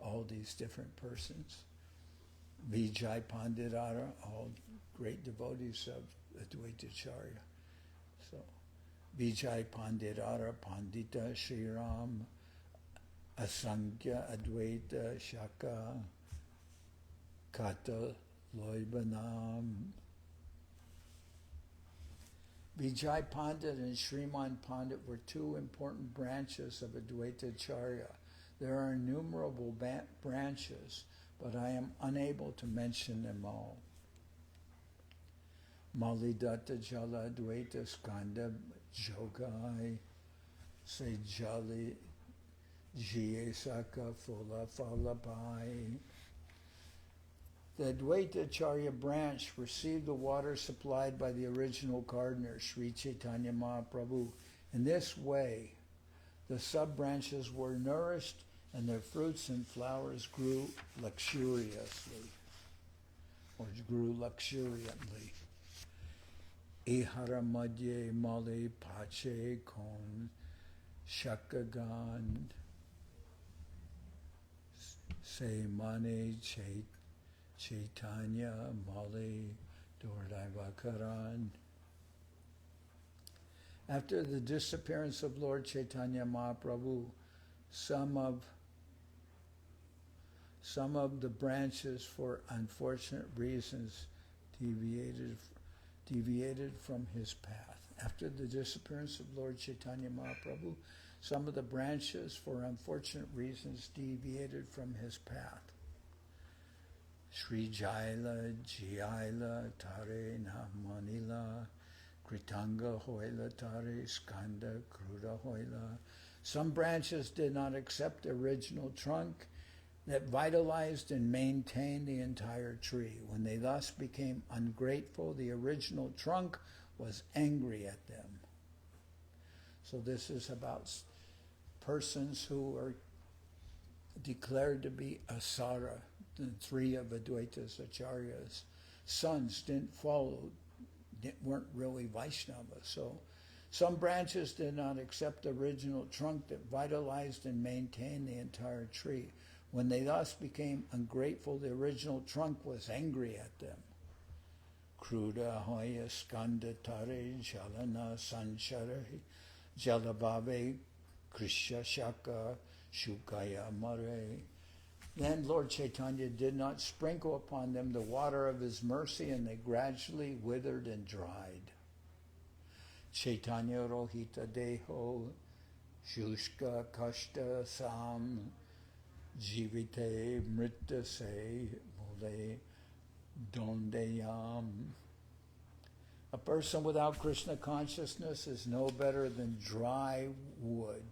all these different persons. Vijay Panditara, all great devotees of Adwaita Acharya. So Vijay Panditara, Pandita Shriram, Asankhya Adwaita Shaka, Kata Loibanam. Vijay Pandit and Sriman Pandit were two important branches of Adwaita Acharya. There are innumerable branches, but I am unable to mention them all. Malidatta Jala Adwaita Skanda Jogai Sejali Jiesaka Fula Falapai. The Adwaita Acharya branch received the water supplied by the original gardener, Sri Chaitanya Mahaprabhu. In this way, the sub-branches were nourished and their fruits and flowers grew luxuriously, or grew luxuriantly. Ihara madye male pache kon shakagan se mane Chaitanya male dordivakaran. After the disappearance of Lord Chaitanya Mahaprabhu, some of the branches, for unfortunate reasons, deviated from his path. After the disappearance of Lord Chaitanya Mahaprabhu, some of the branches, for unfortunate reasons, deviated from his path. Sri Jaila, Jiaila, Tare, Nahmanila, Kritanga, Hoila, Tare, Skanda, Kruda, Hoila. Some branches did not accept the original trunk that vitalized and maintained the entire tree. When they thus became ungrateful, the original trunk was angry at them. So this is about persons who are declared to be asara. The three of Adwaita's Acharya's sons didn't follow, weren't really Vaishnava. So some branches did not accept the original trunk that vitalized and maintained the entire tree. When they thus became ungrateful, the original trunk was angry at them. Kruda hoya skanda tare jalana sanchare jalabave krishya shaka shukaya mare. Then Lord Chaitanya did not sprinkle upon them the water of his mercy, and they gradually withered and dried. Chaitanya Rohita Deho, Shushka Kashta Sam, Jivite Mritta Se Mule Dondeyam. A person without Krishna consciousness is no better than dry wood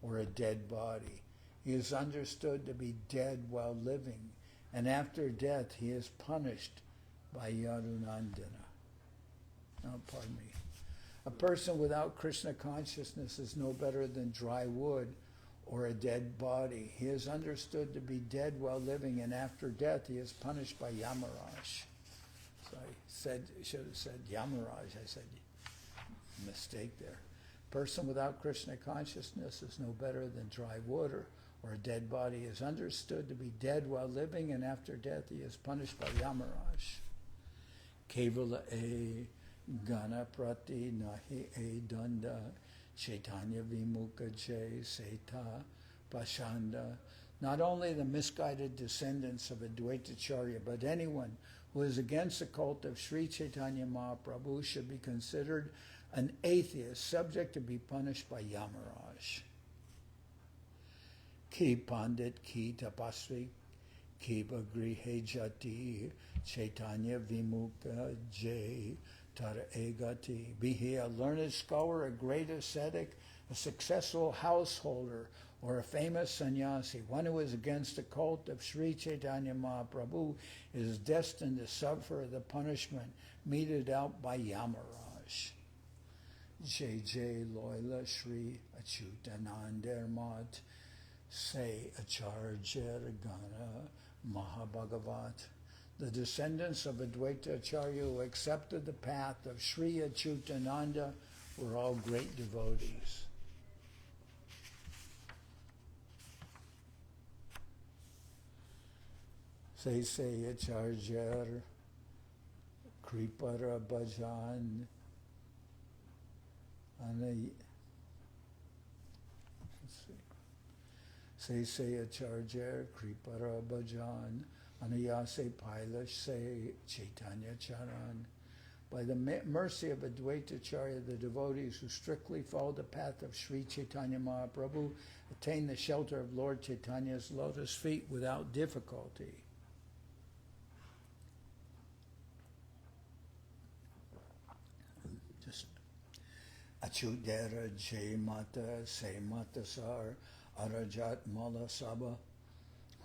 or a dead body. He is understood to be dead while living, and after death he is punished by Yadunandana. Oh, pardon me. A person without Krishna consciousness is no better than dry wood or a dead body. He is understood to be dead while living, and after death he is punished by Yamaraj. So I should have said Yamaraj. I said, mistake there. Person without Krishna consciousness is no better than dry wood or a dead body. He is understood to be dead while living, and after death he is punished by Yamaraj. Kevala e gana prati nahi e danda Chaitanya vimukha jay seta pashanda. Not only the misguided descendants of Adwaita Acharya, but anyone who is against the cult of Sri Chaitanya Mahaprabhu should be considered an atheist, subject to be punished by Yamaraj. Ki Pandit ki tapasvi ki bagrihe jati Chaitanya vimukha jay tara egati. Be he a learned scholar, a great ascetic, a successful householder, or a famous sannyasi, one who is against the cult of Sri Chaitanya Mahaprabhu is destined to suffer the punishment meted out by Yamaraj. Jai Jai Loila Sri Achyutananda Mat Se Acharya Gana Mahabhagavat. The descendants of Adwaita Acharya who accepted the path of Sri Achyutananda were all great devotees. Say Acharya Kripara Bhajan Say Acharya Kripara Bhajan Anayase Pailash Se Chaitanya Charan. By the mercy of Adwaita Acharya, the devotees who strictly follow the path of Sri Chaitanya Mahaprabhu attain the shelter of Lord Chaitanya's lotus feet without difficulty. Achudera Jai Mata Se Mata Sar Arajat Mala Saba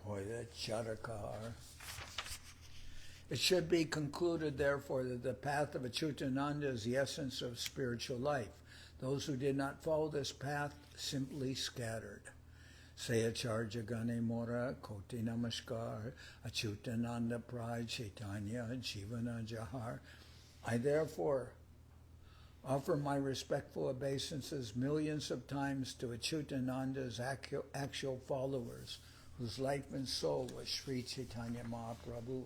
Hoya Charakar. It should be concluded, therefore, that the path of Achyutananda is the essence of spiritual life. Those who did not follow this path simply scattered. Say Acharya Gane Mora Koti Namaskar Achyutananda Praj Chaitanya Jivana Jahar. I therefore offer my respectful obeisances millions of times to Achyutananda's actual followers, whose life and soul was Sri Chaitanya Mahaprabhu.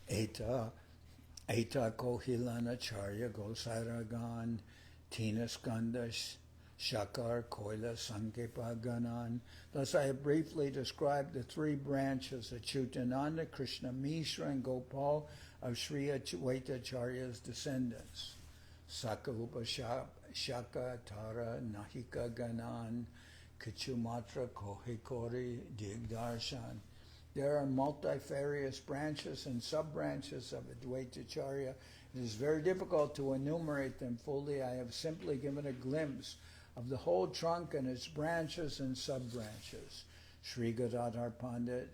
Eta Kohilana Acharya Gosairagan Tina Skandash Shakar Koila Sankepa Ganan. Thus I have briefly described the three branches, Achyutananda, Krishna Mishra, and Gopal, of Sri Adwaita Acharya's descendants. Sakarupa Shaka Tara Nahika Ganan Kichumatra Kohikori Digdarshan. There are multifarious branches and sub-branches of Adwaita Acharya. It is very difficult to enumerate them fully. I have simply given a glimpse of the whole trunk and its branches and sub-branches. Sri Gadadhar Pandit,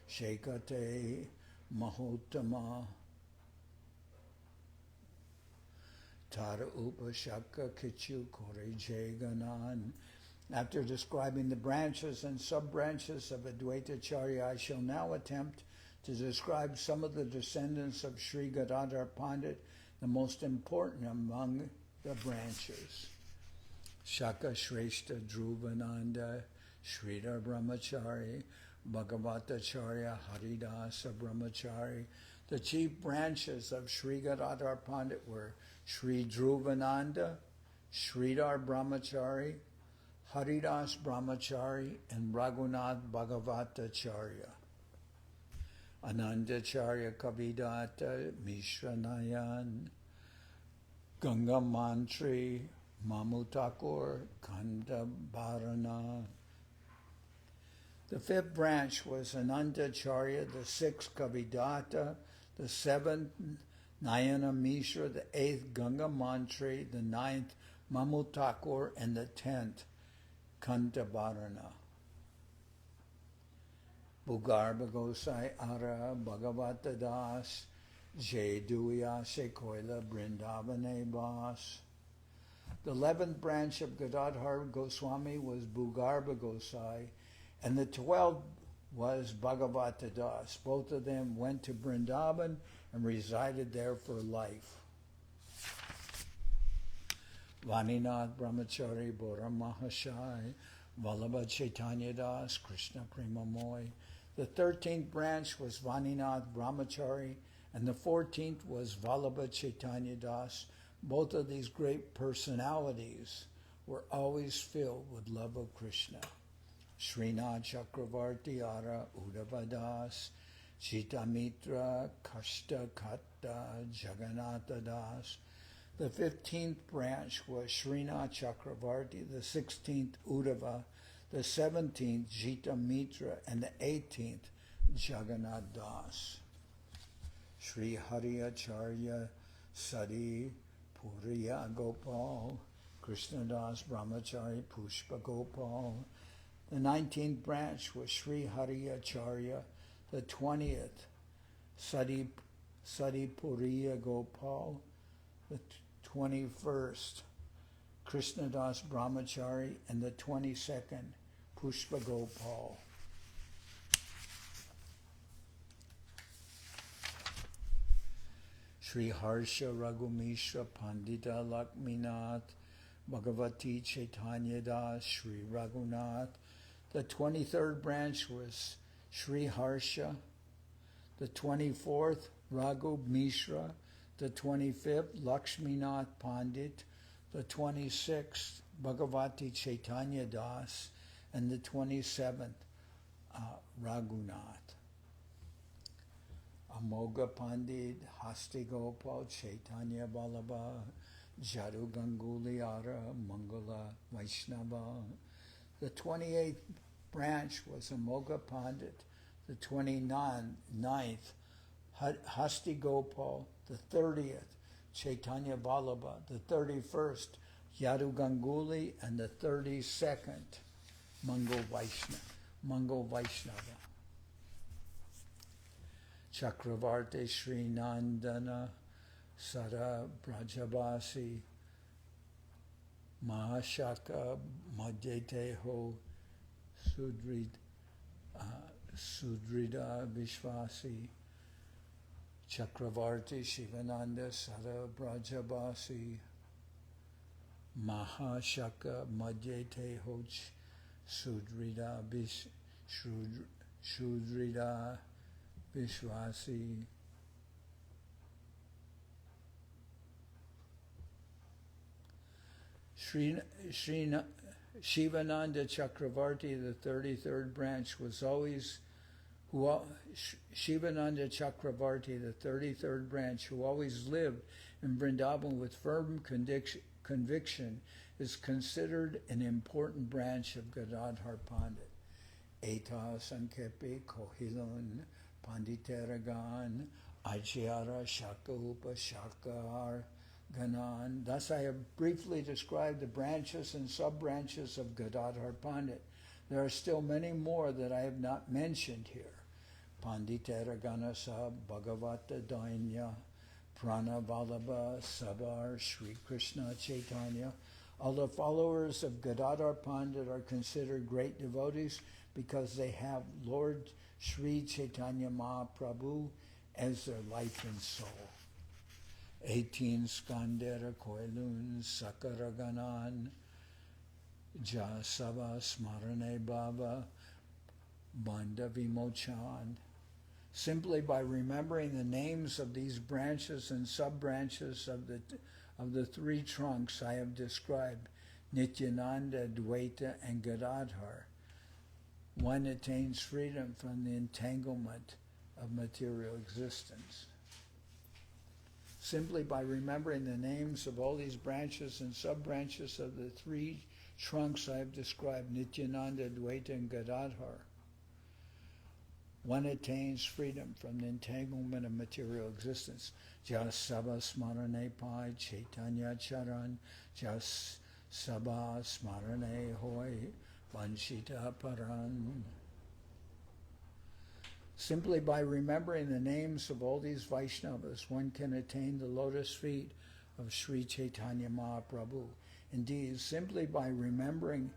Shekate Mahottama, Tara Upashaka Kichu Kore Jaganan. After describing the branches and sub-branches of Adwaita Acharya, I shall now attempt to describe some of the descendants of Sri Gadadhar Pandit, the most important among the branches. Shaka Shrestha Dhruvananda, Sridhar Brahmachari, Bhagavatacharya Haridasa Brahmachari. The chief branches of Sri Gadadhar Pandit were Sri Dhruvananda, Sridhar Brahmachari, Haridas Brahmachari, and Raghunath Bhagavatacharya. Anandacharya Kavidata Mishra-nayan, Ganga Mantri, Mamutakur, Kanda Bharana. The fifth branch was Anandacharya, the sixth Kavidata, the seventh Nayana Mishra, the eighth Ganga Mantri, the ninth Mamutakur, and the 10th Kantabarana. Bhugarbha Gosai Ara Bhagavata Das Jay Duya Soquel Brindavane Bas. The 11th branch of Gadadhar Goswami was Bhugarbha Gosai, and the 12th was Bhagavata Das. Both of them went to Vrindavan and resided there for life. Vaninath Brahmachari Bora Mahashai Vallabha Chaitanya Das Krishna Premamoy. The 13th branch was Vaninath Brahmachari, and the 14th was Vallabha Chaitanya Das. Both of these great personalities were always filled with love of Krishna. Srinath Chakravarti Ara Uddhava Das, Chitamitra Kashta Katta Jagannatha Das. The 15th branch was Srinath Chakravarti, the 16th Uddhava, the 17th Jita Mitra, and the 18th Jagannath Das. Sri Hari Acharya Sadi Puriya Gopal, Krishnadas Brahmachari Pushpa Gopal. The 19th branch was Sri Hari Acharya, the 20th Sadi Puriya Gopal, the 21st Krishnadas Brahmachari, and the 22nd Pushpa Gopal. Sri Harsha Raghumishra Pandita Lakminath Bhagavati Chaitanya Das Sri Raghunath. The 23rd branch was Sri Harsha, the 24th Raghu Mishra, the 25th Lakshminath Pandit, the 26th Bhagavati Chaitanya Das, and the 27th Raghunath. Amoga Pandit, Hasti Gopal, Chaitanya Vallabha, Jadu Ganguli Ara, Mangala Vaishnava. The 28th branch was Amoga Pandit, the 29th Hasti Gopal, the 30th Chaitanya Vallabha, the 31st Yadu Ganguli, and the 32nd Mangal Vaishnava. Chakravarti Sri Nandana Sara Brajabasi Mahashaka Madhyateho Sudrida Vishvasi Chakravarti Shivananda Sara Brajabasi Mahashaka Madhyateho Sudrida Vishvasi. Shivananda Chakravarti, the 33rd branch, was always Shivananda Chakravarti, the 33rd branch, who always lived in Vrindavan with firm conviction, is considered an important branch of Gadadhar Pandit. Eta Sankepi Kohilun Panditeragan Acharya Shakahupa Shakar Ganan. Thus I have briefly described the branches and sub-branches of Gadadhar Pandit. There are still many more that I have not mentioned here. Panditera Ganasa Bhagavata Dainya Prana Vallabha Sabar Sri Krishna Chaitanya. All the followers of Gadadhar Pandit are considered great devotees because they have Lord Sri Chaitanya Mahaprabhu as their life and soul. 18 Skandera Koilun Sakaraganan Jasava Smarane Baba Banda Vimochan. Simply by remembering the names of these branches and sub-branches of the three trunks I have described, Nityananda, Adwaita, and Gadadhar. One attains freedom from the entanglement of material existence. Simply by remembering the names of all these branches and sub-branches of the three trunks I have described, Nityananda, Adwaita, and Gadadhar, one attains freedom from the entanglement of material existence. Jas Sabha Smarane Pai Chaitanya Charan, Jas Sabha Smarane Hoy Vanshita Paran. Simply by remembering the names of all these Vaishnavas, one can attain the lotus feet of Sri Chaitanya Mahaprabhu. Indeed, simply by remembering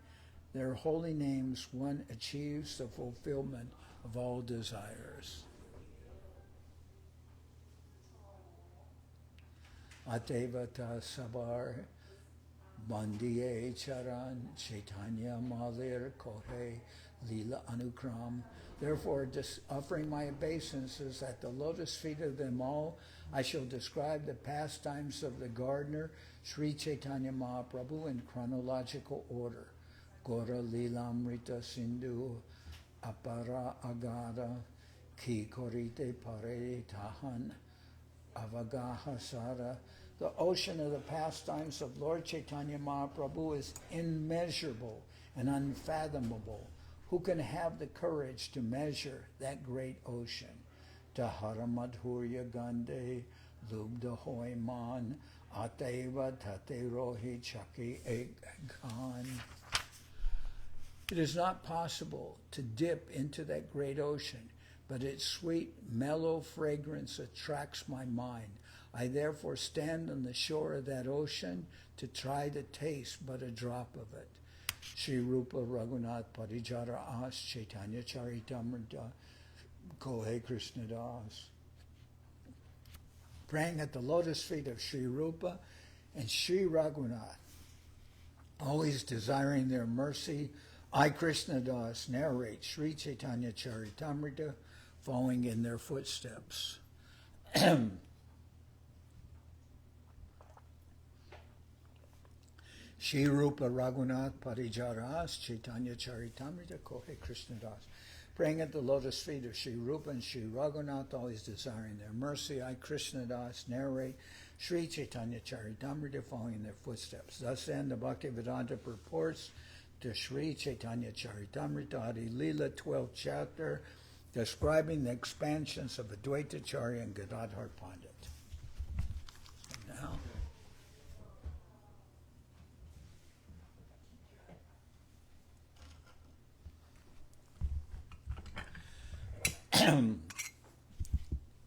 their holy names, one achieves the fulfillment of all desires. Atevata Sabar Bandiye Charan Chaitanya Malir Kohe Lila Anukram. Therefore, offering my obeisances at the lotus feet of them all, I shall describe the pastimes of the gardener, Sri Chaitanya Mahaprabhu, in chronological order. Gora Lilamrita Sindhu Apara Agada Ki Korite Pare Tahan Avagahasara. The ocean of the pastimes of Lord Chaitanya Mahaprabhu is immeasurable and unfathomable. Who can have the courage to measure that great ocean? Tahara Madhurya Gande Lubda Hoyman Ateva Tate Rohi Chaki Eghan. It is not possible to dip into that great ocean, but its sweet, mellow fragrance attracts my mind. I therefore stand on the shore of that ocean to try to taste but a drop of it. Sri Rupa Raghunath Parijara As Chaitanya Charitamrita Kohe Krishnadas. Praying at the lotus feet of Sri Rupa and Sri Raghunath, always desiring their mercy, I, Krishnadas, narrate Sri Chaitanya Charitamrita, following in their footsteps. Shri Rupa Raghunath Parijaras Chaitanya Charitamrita Kohe Krishnadas. Praying at the lotus feet of Shri Rupa and Shri Raghunath, always desiring their mercy, I, Krishnadas, narrate Sri Chaitanya Charitamrita, following in their footsteps. Thus end the Bhaktivedanta purports to Sri Chaitanya Charitamrita, Adi-lila, 12th chapter, describing the expansions of Adwaita Acharya and Gadadhar Pandit. Now,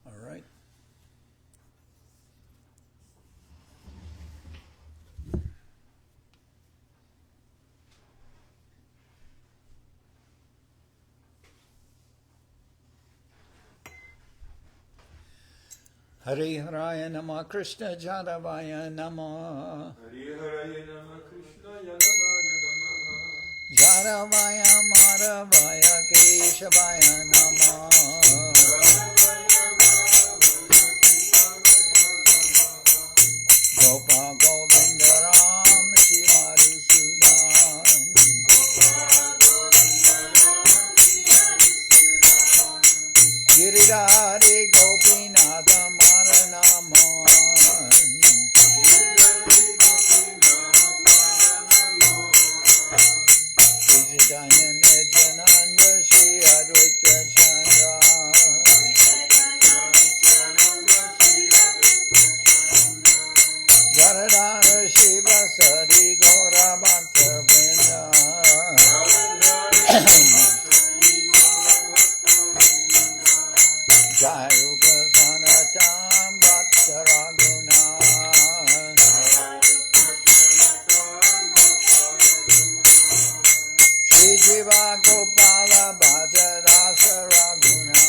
all right. Hari Haraya Nama Krishna Jadavaya Nama Hari Haraya Nama Krishna Jadavaya Nama Jadavaya Madhavaya Keshavaya Nama Gopa Govinda Ram Shivaru Sudan Giridhari Gopinatha Maranaman Sri Chaitanya Nityananda Shri Adwaita Chandra Gadadhar Shiva Sari Gaura Bhakta Vrinda Jai Rupa Sanatam Bhatta Raghunath Shri Jiva Gopala Bhatta Rasa Raghunath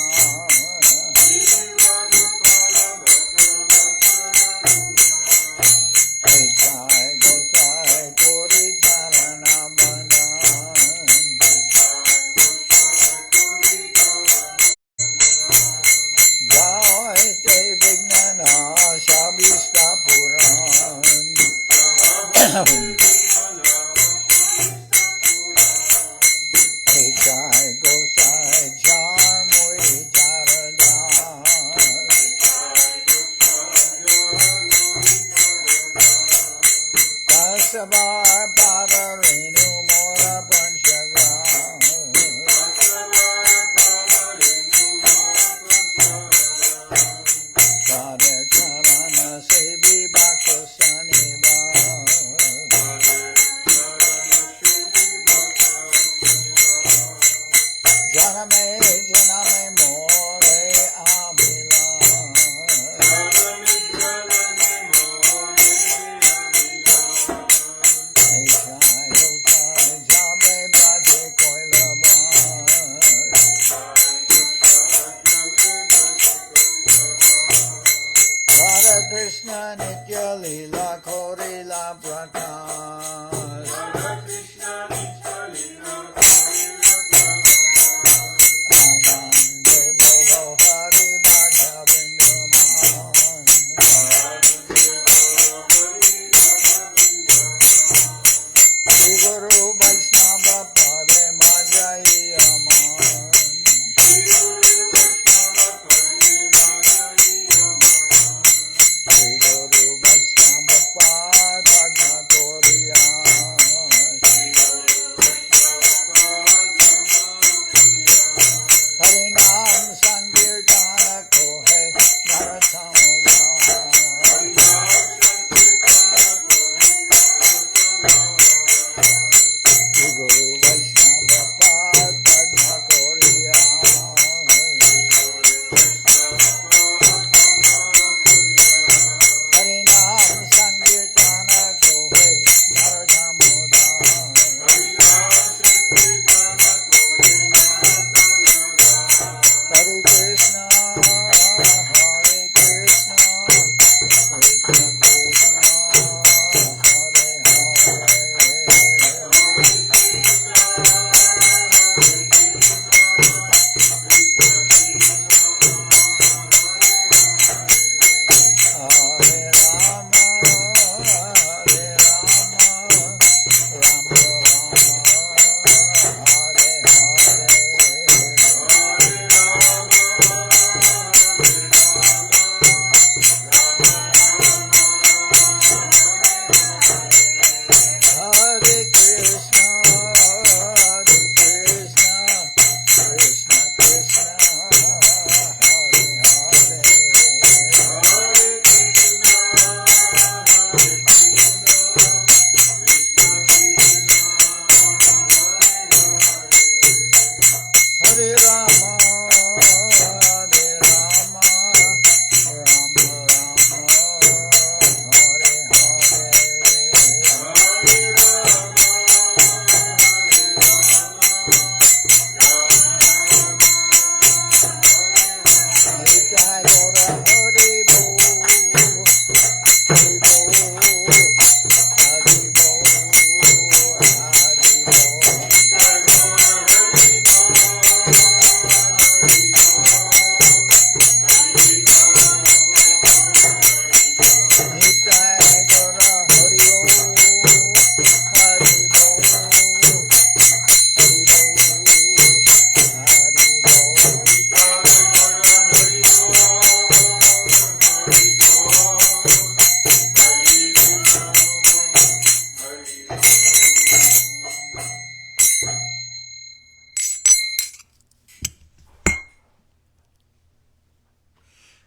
Jai Gosai Kori Charana Bandhan Jai Jai Vignana Shabishta Puran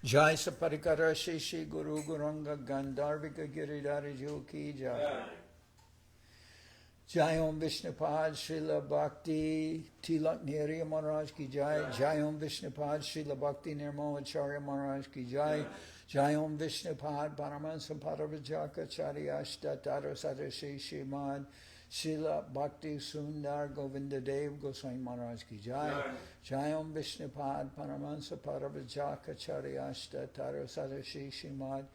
Jai Saparikara Shishi Guru Guranga Gandharvika Giridhari Jo Ki Jai. Jai Om Vishnupad Srila Bhakti Tilak Nehriya Maharaj Ki Jai. Jai Om Vishnupad Srila Bhakti Nirmal Acharya Maharaj Ki Jai. Jai Om Vishnupad Paramahansa Parabhajaka Acharya Tara Sadashi Srimad Srila Bhakti Sundar Govinda Dev Goswami Maharaj Ki Jai. Jai Om Vishnupad Paramahansa Parabhajaka Acharya Tara Sadashi Srimad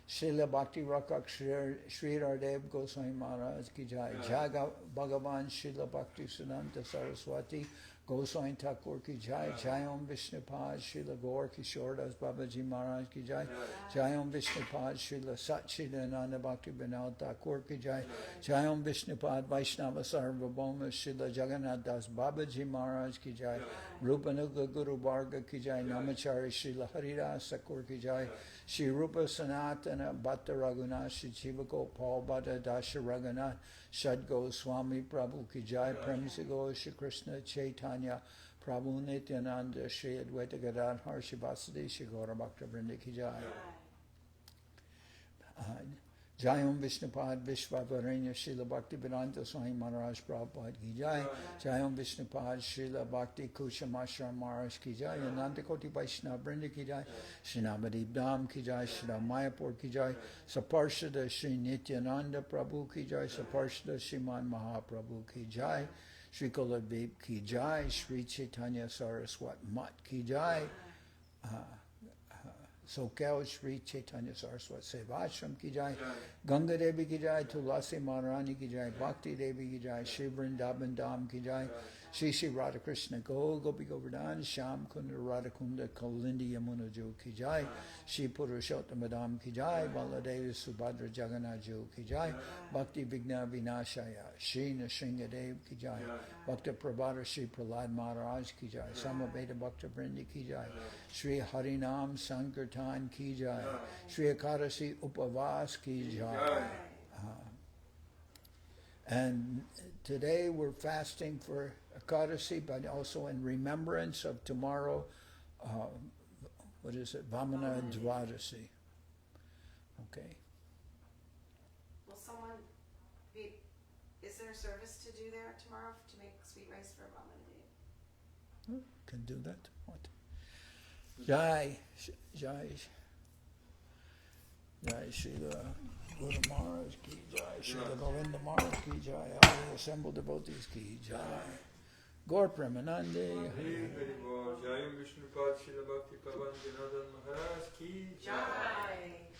Srila Bhakti Rakak Sri Dev Goswami Maharaj Ki Jai. Jai Bhagavan Srila Bhakti Siddhanta Saraswati Goswami Thakur Ki Jai. Jai Om Vishnupad Srila Gaur Kishordas Babaji Maharaj Ki Jai. Jai Om Vishnupad Srila Satchidananda Bhaktivedanta Thakur Ki Jai. Jai Om Vishnupad Vaishnava Sarvabhauma Srila Jagannath Das Babaji Maharaj Ki Jai. Rupanuga Guru Varga Ki Jai. Namachari Srila Haridas Thakur Ki Jai. Shri Rupa Sanatana Bhatta Raghunath Shri Jiva Gopal Bhatta Dasha Raghunath Shadgo Swami Prabhu Ki Jai. Premsigo Shri Krishna Chaitanya Prabhu Nityananda Shri Adwaita Gadadhar Shri Vasudeva Shri Gaura Bhaktivinoda Ki Jai. Jai Om Vishnupad Vishvavaranya Srila Bhaktivedanta Swami Maharaj Prabhupad Ki Jai. Jai Om Vishnupad Srila Bhakti Kusham Ashram Maharaj Ki Jai. Ananta Koti Vaishnava Vrinda Ki Jai. Shri Navadip Dham Ki Jai. Shri Mayapur Ki Jai. Saparshada Shri Nityananda Prabhu Ki Jai. Saparshada Shriman Mahaprabhu Ki Jai. Shri Kuladvip Ki Jai. Sri Chaitanya Saraswat Mat Ki Jai. Soquel Sri Chaitanya Saraswat Seva Ashram Ki Jai. Ganga Devi Ki Jai. Tulasi Maharani Ki Jai. Bhakti Devi Ki Jai. Shri Vrindavan Dham Ki Jai. Shri Shri Radha Krishna Gopi Govardhan Sham Kunda Radha Kunda Kalindi Yamuna Jo Ki Jai. Shri Purushottam Dham Ki Jai. Baladevi Subhadra Jagannath Jo Ki Jai. Bhakti Vigna Vinashaya Shri Nrsinga Dev Ki Jai. Bhakta Prabhata Shri Prahlad Maharaj Ki Jai. Samaveda Bhakta Vrindi Ki Jai. Shri Harinam Sankirtan Ki Jai. Shri Ekadasi Upavas Ki Jai. And today we're fasting for Ekadasi, but also in remembrance of tomorrow, what is it, Vamana Dwadasi. Okay. Will someone be, is there a service to do there tomorrow to make sweet rice for Vamana Day? Can do that. What? Jai Srila Guru Maharaj Ki Jai, Srila Govinda Maharaj Ki Jai, all the assembled devotees Ki Jai. Gaur Premanande. Hari Bol. Jai Om Vishnupad Srila Bhakti Pavan Janardan Maharaj Ki Jai.